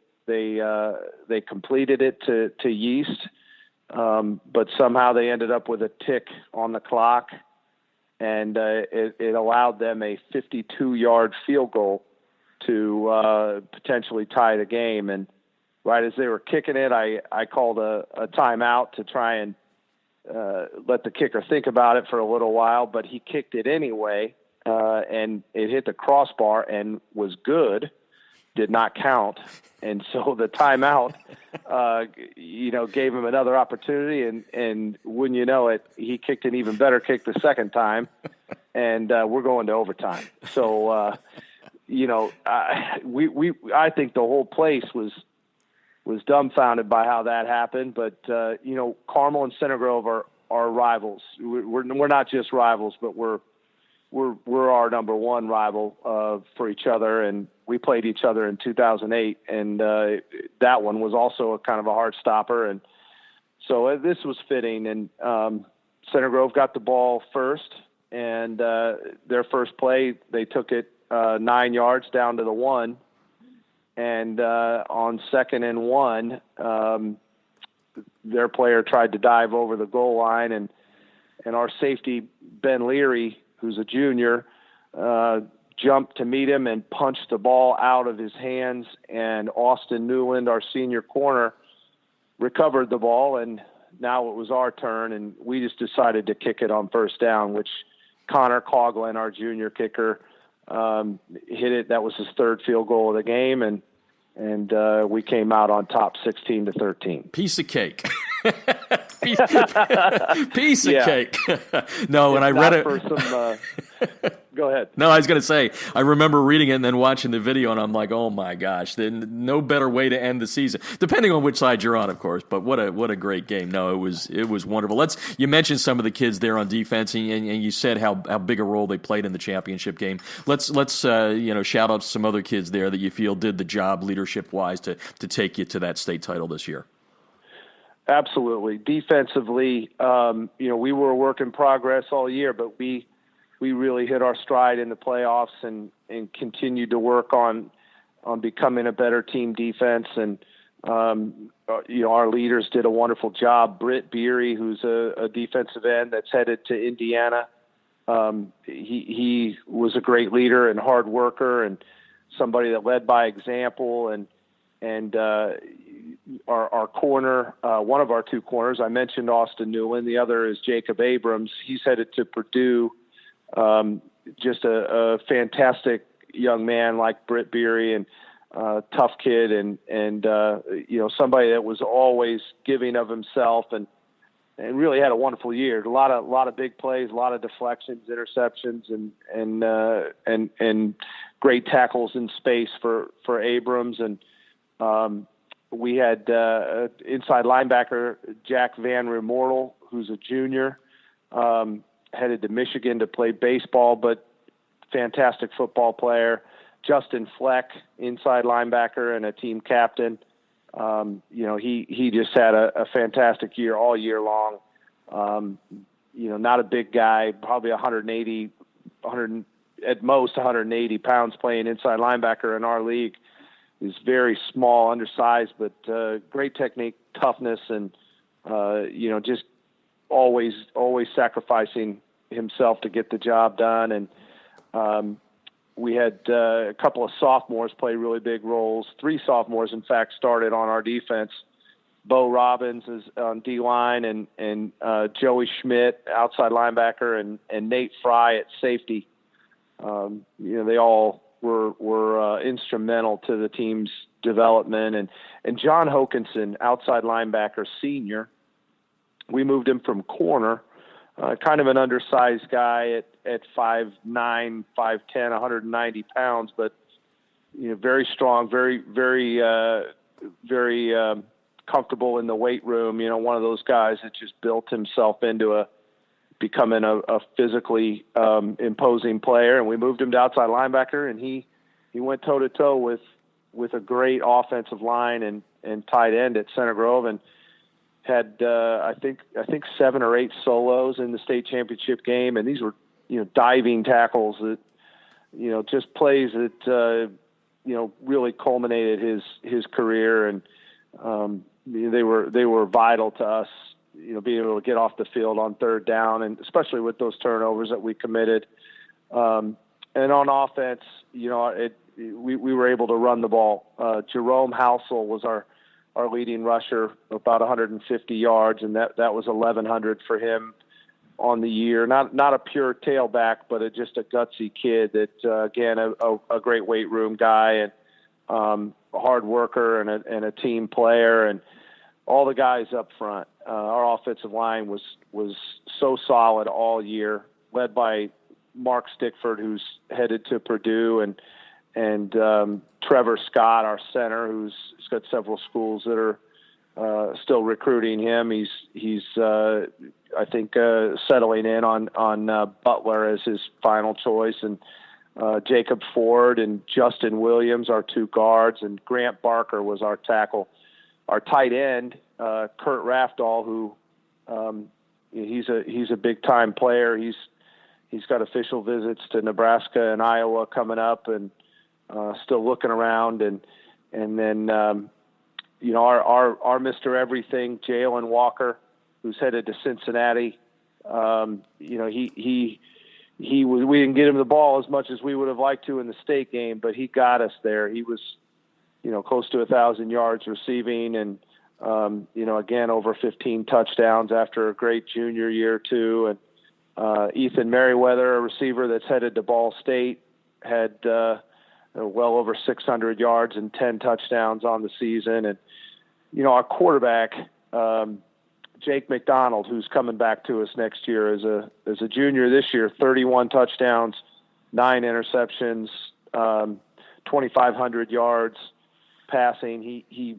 completed it to Yeast, but somehow they ended up with a tick on the clock, and it allowed them a 52-yard field goal to potentially tie the game. And right as they were kicking it, I called a timeout to try and let the kicker think about it for a little while, but he kicked it anyway, and it hit the crossbar and was good, did not count. And so the timeout, gave him another opportunity, and wouldn't you know it, he kicked an even better kick the second time, and we're going to overtime. So, I think the whole place was dumbfounded by how that happened. But, Carmel and Center Grove are rivals. We're not just rivals, but we're our number one rival for each other. And we played each other in 2008. And that one was also a kind of a heart stopper. And so this was fitting. And Center Grove got the ball first. And their first play, they took it 9 yards down to the 1. And on 2nd and 1, their player tried to dive over the goal line, and our safety, Ben Leary, who's a junior, jumped to meet him and punched the ball out of his hands, and Austin Newland, our senior corner, recovered the ball, and now it was our turn, and we just decided to kick it on first down, which Connor Coughlin, our junior kicker, hit it. That was his 3rd field goal of the game, and we came out on top 16-13. Piece of cake. Piece of cake. No, when I read it. For some, go ahead. No, I was going to say, I remember reading it and then watching the video, and I'm like, oh my gosh, no better way to end the season, depending on which side you're on, of course. But what a great game. No, it was wonderful. You mentioned some of the kids there on defense, and you said how big a role they played in the championship game. Let's shout out some other kids there that you feel did the job leadership wise to take you to that state title this year. Absolutely. Defensively, we were a work in progress all year, but we really hit our stride in the playoffs and continued to work on becoming a better team defense. And, our leaders did a wonderful job. Britt Beery, who's a defensive end that's headed to Indiana. He was a great leader and hard worker and somebody that led by example. And our corner, one of our 2 corners, I mentioned Austin Newland. The other is Jacob Abrams. He's headed to Purdue just a fantastic young man like Britt Beery, and tough kid, and somebody that was always giving of himself, and really had a wonderful year. A lot of big plays, a lot of deflections, interceptions, and great tackles in space for Abrams. And we had inside linebacker Jack Van Remortel, who's a junior, headed to Michigan to play baseball, but fantastic football player. Justin Fleck, inside linebacker and a team captain. He just had a fantastic year all year long. Not a big guy, probably 180 pounds playing inside linebacker in our league. He's very small, undersized, but great technique, toughness, and just always sacrificing himself to get the job done. And we had a couple of sophomores play really big roles. 3 sophomores, in fact, started on our defense. Bo Robbins is on D-line, and Joey Schmidt, outside linebacker, and Nate Fry at safety. They all were instrumental to the team's development. And John Hokinson, outside linebacker, senior, we moved him from corner, kind of an undersized guy at 5'9", 5'10", 190 pounds, but very strong, very comfortable in the weight room. One of those guys that just built himself into becoming a physically imposing player. And we moved him to outside linebacker, and he went toe to toe with a great offensive line and tight end at Center Grove, and had I think 7 or 8 solos in the state championship game. And these were diving tackles that just plays that really culminated his career, and they were vital to us, being able to get off the field on third down, and especially with those turnovers that we committed. And on offense, we were able to run the ball. Jerome Housel was our leading rusher, about 150 yards, and that was 1,100 for him on the year. Not a pure tailback, but just a gutsy kid that, again, a great weight room guy, and a hard worker, and a team player, and all the guys up front. Our offensive line was so solid all year, led by Mark Stickford, who's headed to Purdue, and Trevor Scott, our center, who's got several schools that are still recruiting him. He's I think settling in on Butler as his final choice, and Jacob Ford and Justin Williams, our 2 guards, and Grant Barker was our tackle. Our tight end, Kurt Rafdahl, who he's a big time player. He's got official visits to Nebraska and Iowa coming up, and still looking around. And then our Mr. Everything, Jalen Walker, who's headed to Cincinnati. We didn't get him the ball as much as we would have liked to in the state game, but he got us there. He was, close to 1,000 yards receiving, and again, over 15 touchdowns after a great junior year too. And Ethan Merriweather, a receiver that's headed to Ball State, had well over 600 yards and 10 touchdowns on the season. And our quarterback, Jake McDonald, who's coming back to us next year as a junior this year, 31 touchdowns, 9 interceptions, 2,500 yards passing. He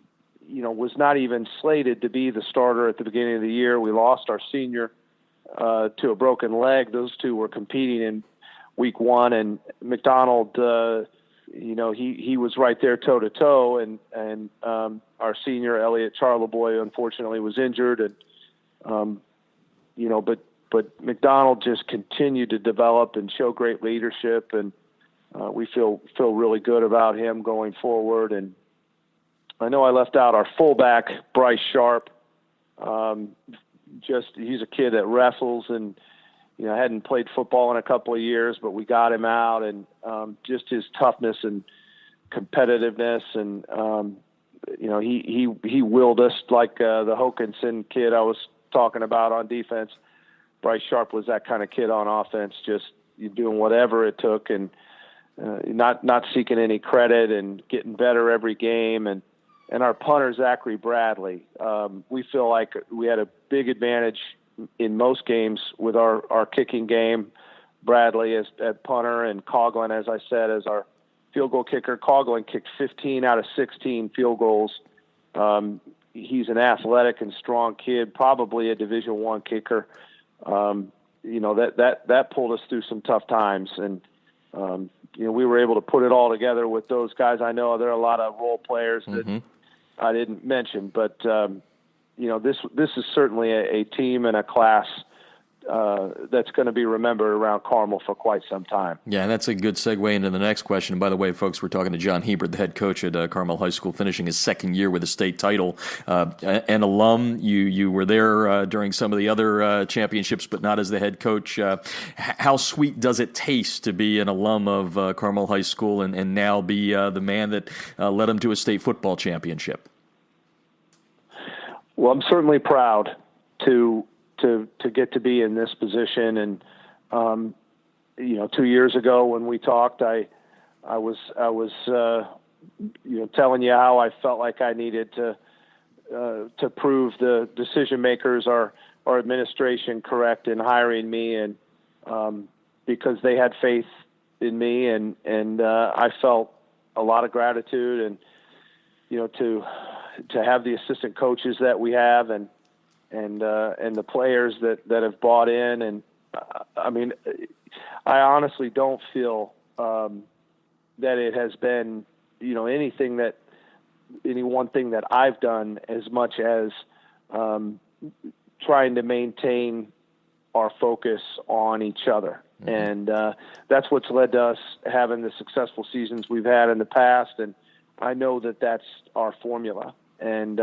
was not even slated to be the starter at the beginning of the year. We lost our senior to a broken leg. Those 2 were competing in week 1, and McDonald, he was right there toe to toe, and our senior Elliot Charleboy unfortunately was injured, and but McDonald just continued to develop and show great leadership, and we feel really good about him going forward. And I know I left out our fullback, Bryce Sharp. He's a kid that wrestles, and hadn't played football in a couple of years, but we got him out, and just his toughness and competitiveness, and he willed us like the Hokinson kid I was talking about on defense. Bryce Sharp was that kind of kid on offense, just doing whatever it took and not seeking any credit and getting better every game. And our punter, Zachary Bradley, we feel like we had a big advantage in most games with our kicking game. Bradley as at punter and Coughlin, as I said, as our field goal kicker. Coughlin kicked 15 out of 16 field goals. He's an athletic and strong kid, probably a Division I kicker. That pulled us through some tough times, and we were able to put it all together with those guys. I know there are a lot of role players that I didn't mention, but this is certainly a team and a class that's going to be remembered around Carmel for quite some time. Yeah, and that's a good segue into the next question. And by the way, folks, we're talking to John Hebert, the head coach at Carmel High School, finishing his second year with a state title. An alum, you were there during some of the other championships, but not as the head coach. How sweet does it taste to be an alum of Carmel High School and now be the man that led them to a state football championship? Well, I'm certainly proud to get to be in this position. And, 2 years ago when we talked, I was telling you how I felt like I needed to prove the decision makers, our administration, correct in hiring me. And, because they had faith in me and I felt a lot of gratitude and, to have the assistant coaches that we have and the players that have bought in. And I honestly don't feel that it has been, any one thing that I've done as much as trying to maintain our focus on each other. Mm-hmm. And that's what's led to us having the successful seasons we've had in the past. And I know that that's our formula. And,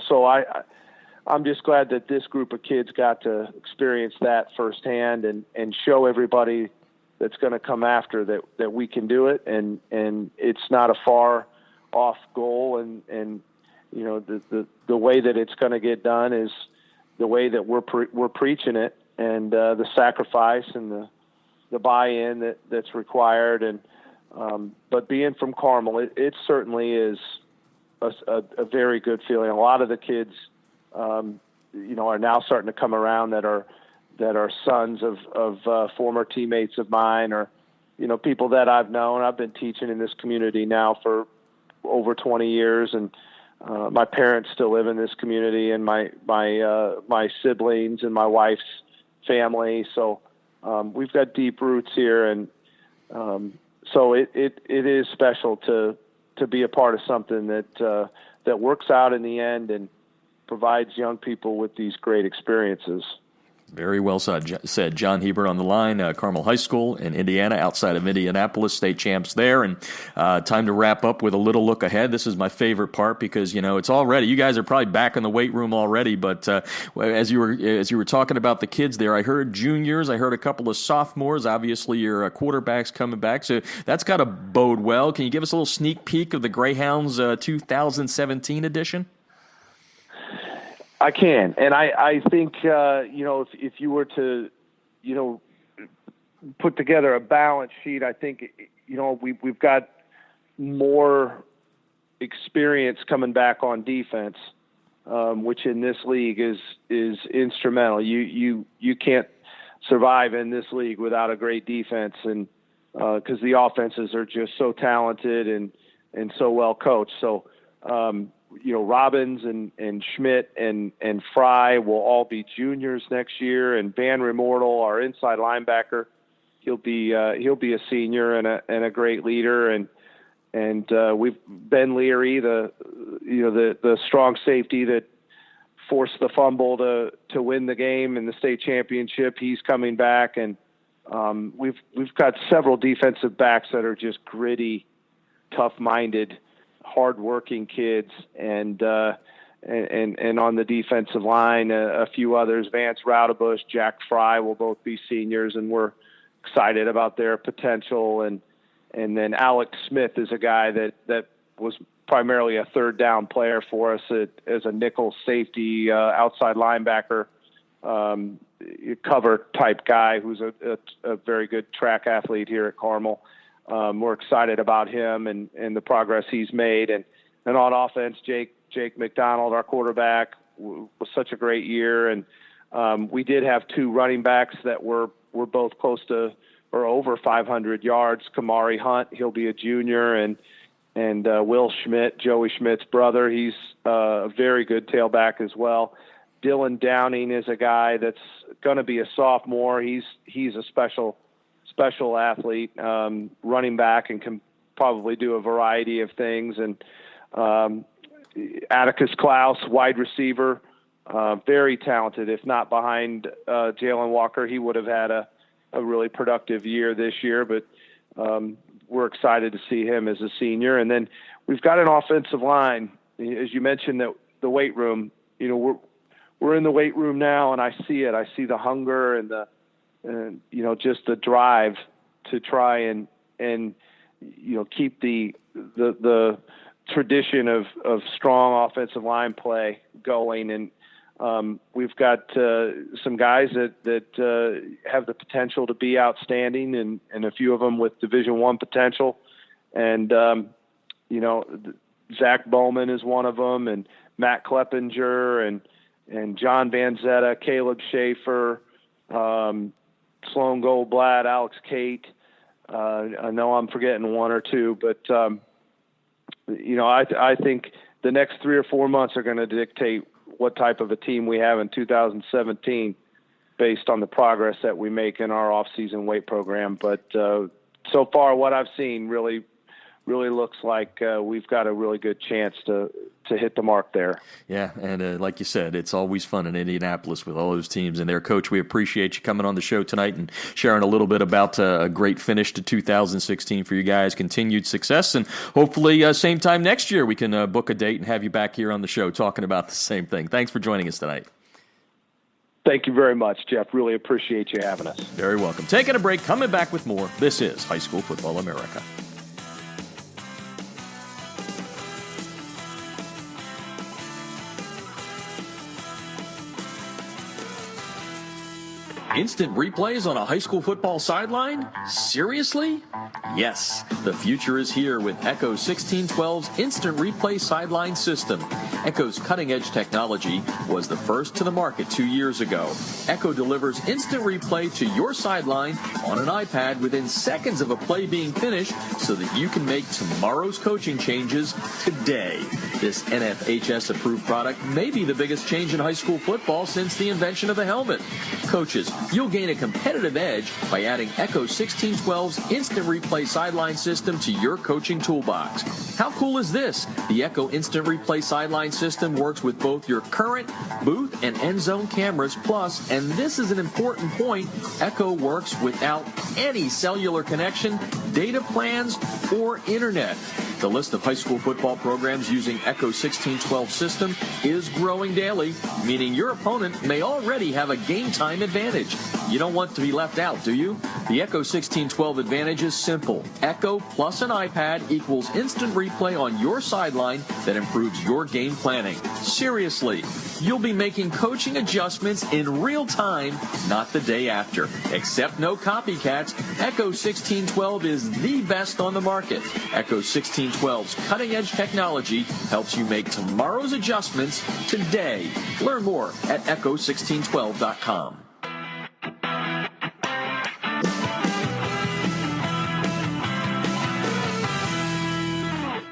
so I'm just glad that this group of kids got to experience that firsthand and show everybody that's going to come after that we can do it. And it's not a far off goal. And the way that it's going to get done is the way that we're preaching it, and the sacrifice and the buy-in that's required. And, but being from Carmel, it certainly is a very good feeling. A lot of the kids, are now starting to come around that are sons of former teammates of mine, or people that I've known. I've been teaching in this community now for over 20 years, and my parents still live in this community, and my siblings and my wife's family. So we've got deep roots here, and so it is special to be a part of something that works out in the end and provides young people with these great experiences. Very well said. John Hebert on the line, Carmel High School in Indiana, outside of Indianapolis, state champs there. And time to wrap up with a little look ahead. This is my favorite part because, it's already, you guys are probably back in the weight room already. But as you were talking about the kids there, I heard juniors, I heard a couple of sophomores. Obviously, your quarterback's coming back. So that's got to bode well. Can you give us a little sneak peek of the Greyhounds 2017 edition? I can. And I think, if you were to, put together a balance sheet, I think, we've got more experience coming back on defense, which in this league is instrumental. You can't survive in this league without a great defense. And, cause the offenses are just so talented and so well coached. So, Robbins and Schmidt and Fry will all be juniors next year, and Van Remortel, our inside linebacker, he'll be a senior and a great leader, and we've Ben Leary, the strong safety that forced the fumble to win the game in the state championship. He's coming back, and we've got several defensive backs that are just gritty, tough-minded, hardworking kids, and on the defensive line, a few others. Vance Raudebush, Jack Fry will both be seniors, and we're excited about their potential. And then Alex Smith is a guy that was primarily a third down player for us as a nickel safety, outside linebacker. cover type guy who's a very good track athlete here at Carmel. We're excited about him and the progress he's made. And on offense, Jake McDonald, our quarterback, was such a great year. And we did have two running backs that were both close to or over 500 yards. Kamari Hunt, he'll be a junior, and Will Schmidt, Joey Schmidt's brother, he's a very good tailback as well. Dylan Downing is a guy that's going to be a sophomore. He's a special athlete, running back, and can probably do a variety of things. And Atticus Klaus, wide receiver, very talented. If not behind Jalen Walker, he would have had a really productive year this year. But we're excited to see him as a senior. And then we've got an offensive line, as you mentioned, that the weight room. We're in the weight room now, and I see it. I see the hunger and just the drive to try and keep the tradition of strong offensive line play going. And we've got some guys that have the potential to be outstanding, and a few of them with Division I potential. And Zach Bowman is one of them, and Matt Kleppinger, and John Vanzetta, Caleb Schaefer, Sloan Goldblatt, Alex Kate. I know I'm forgetting one or two, but I think the next 3 or 4 months are going to dictate what type of a team we have in 2017 based on the progress that we make in our off-season weight program. But so far, what I've seen really looks like we've got a really good chance to hit the mark there. Yeah, and like you said, it's always fun in Indianapolis with all those teams and their coach. We appreciate you coming on the show tonight and sharing a little bit about a great finish to 2016 for you guys, continued success, and hopefully same time next year we can book a date and have you back here on the show talking about the same thing. Thanks for joining us tonight. Thank you very much, Jeff. Really appreciate you having us. Very welcome. Taking a break, coming back with more. This is High School Football America. Instant replays on a high school football sideline? Seriously? Yes, the future is here with Echo 1612's Instant Replay Sideline System. Echo's cutting-edge technology was the first to the market 2 years ago. Echo delivers instant replay to your sideline on an iPad within seconds of a play being finished so that you can make tomorrow's coaching changes today. This NFHS-approved product may be the biggest change in high school football since the invention of the helmet. Coaches, you'll gain a competitive edge by adding Echo 1612's Instant Replay Sideline System to your coaching toolbox. How cool is this? The Echo Instant Replay Sideline System works with both your current booth and end zone cameras, plus, and this is an important point, Echo works without any cellular connection, data plans, or internet. The list of high school football programs using Echo 1612 system is growing daily, meaning your opponent may already have a game time advantage. You don't want to be left out, do you? The Echo 1612 advantage is simple. Echo plus an iPad equals instant replay on your sideline that improves your game planning. Seriously, you'll be making coaching adjustments in real time, not the day after. Except no copycats, Echo 1612 is the best on the market. Echo 1612's cutting-edge technology helps you make tomorrow's adjustments today. Learn more at echo1612.com.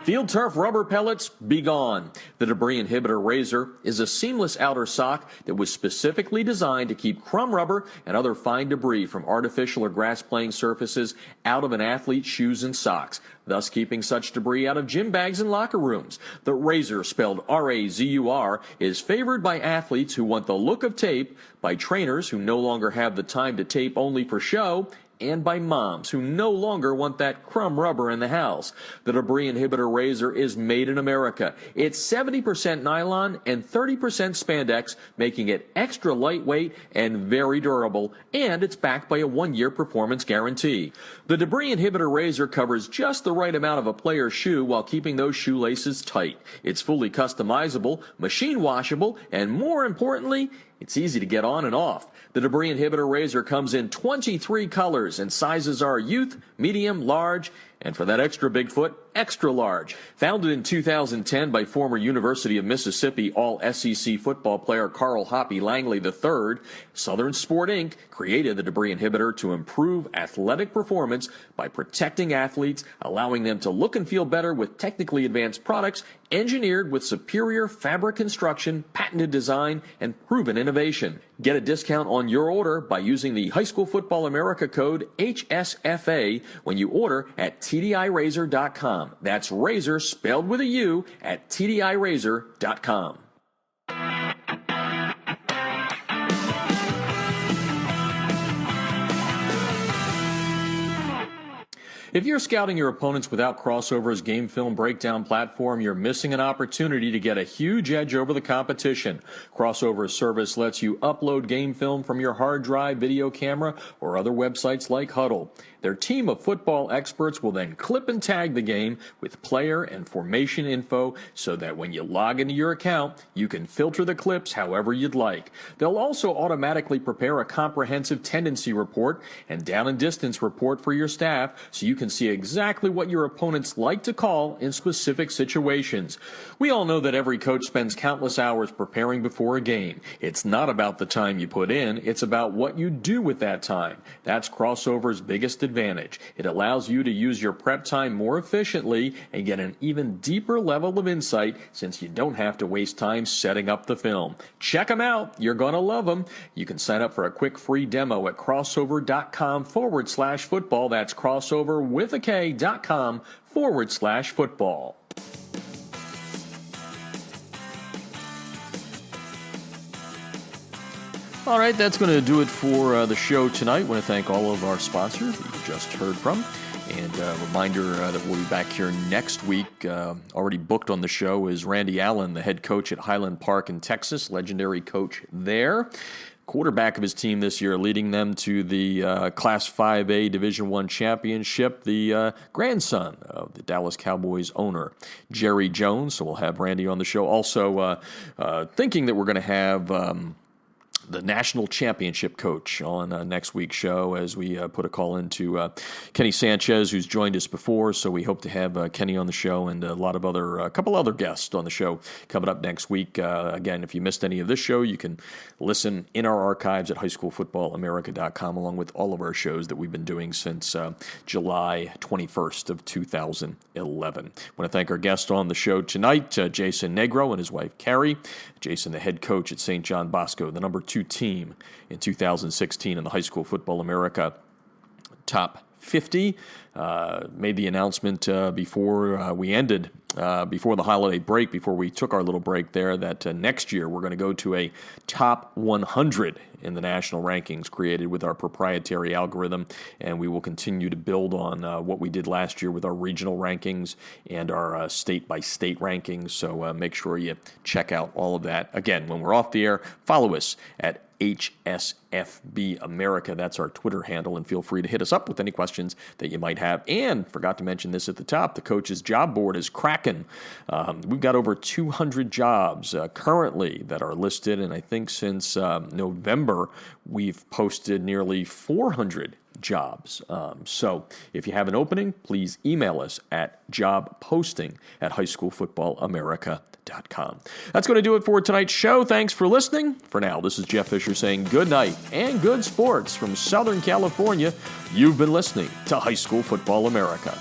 Field turf rubber pellets, be gone. The debris inhibitor razor is a seamless outer sock that was specifically designed to keep crumb rubber and other fine debris from artificial or grass playing surfaces out of an athlete's shoes and socks, thus keeping such debris out of gym bags and locker rooms. The razor, spelled R-A-Z-U-R, is favored by athletes who want the look of tape, by trainers who no longer have the time to tape only for show, and by moms who no longer want that crumb rubber in the house. The debris inhibitor razor is made in America. It's 70% nylon and 30% spandex, making it extra lightweight and very durable, and it's backed by a 1-year performance guarantee. The debris inhibitor razor covers just the right amount of a player's shoe while keeping those shoelaces tight. It's fully customizable, machine washable, and more importantly, It's easy to get on and off. The debris inhibitor razor comes in 23 colors and sizes are youth, medium, large, and for that extra big foot, extra large. Founded in 2010 by former University of Mississippi All-SEC football player Carl Hoppy Langley III, Southern Sport Inc. created the debris inhibitor to improve athletic performance by protecting athletes, allowing them to look and feel better with technically advanced products engineered with superior fabric construction, patented design, and proven innovation. Get a discount on your order by using the High School Football America code HSFA when you order at TDIRazor.com. That's razor spelled with a U at TDIRazor.com. If you're scouting your opponents without Crossover's game film breakdown platform, you're missing an opportunity to get a huge edge over the competition. Crossover's service lets you upload game film from your hard drive, video camera, or other websites like Huddle. Their team of football experts will then clip and tag the game with player and formation info so that when you log into your account, you can filter the clips however you'd like. They'll also automatically prepare a comprehensive tendency report and down and distance report for your staff so you can see exactly what your opponents like to call in specific situations. We all know that every coach spends countless hours preparing before a game. It's not about the time you put in, it's about what you do with that time. That's Crossover's biggest advantage. It allows you to use your prep time more efficiently and get an even deeper level of insight since you don't have to waste time setting up the film. Check them out. You're going to love them. You can sign up for a quick free demo at crossover.com/football. That's crossover with a K.com/football. All right, that's going to do it for the show tonight. I want to thank all of our sponsors that you just heard from. And a reminder that we'll be back here next week. Already booked on the show is Randy Allen, the head coach at Highland Park in Texas, legendary coach there. Quarterback of his team this year, leading them to the Class 5A Division I championship, the grandson of the Dallas Cowboys owner, Jerry Jones. So we'll have Randy on the show. Also thinking that we're going to have the national championship coach on next week's show as we put a call into Kenny Sanchez, who's joined us before. So we hope to have Kenny on the show and a couple other guests on the show coming up next week. Again, if you missed any of this show, you can listen in our archives at highschoolfootballamerica.com along with all of our shows that we've been doing since July 21st of 2011. I want to thank our guest on the show tonight, Jason Negro and his wife, Carrie. Jason, the head coach at St. John Bosco, the number 2 team in 2016 in the High School Football America Top 50. Made the announcement before we ended, before the holiday break, before we took our little break there, that next year we're going to go to a top 100 in the national rankings created with our proprietary algorithm, and we will continue to build on what we did last year with our regional rankings and our state-by-state rankings, so make sure you check out all of that. Again, when we're off the air, follow us at HSFB America. That's our Twitter handle, and feel free to hit us up with any questions that you might have. And forgot to mention this at the top, the coach's job board is cracking. We've got over 200 jobs currently that are listed, and I think since November we've posted nearly 400 jobs. So if you have an opening, please email us at jobposting@highschoolfootballamerica.com. That's going to do it for tonight's show. Thanks for listening. For now, this is Jeff Fisher saying good night and good sports from Southern California. You've been listening to High School Football America.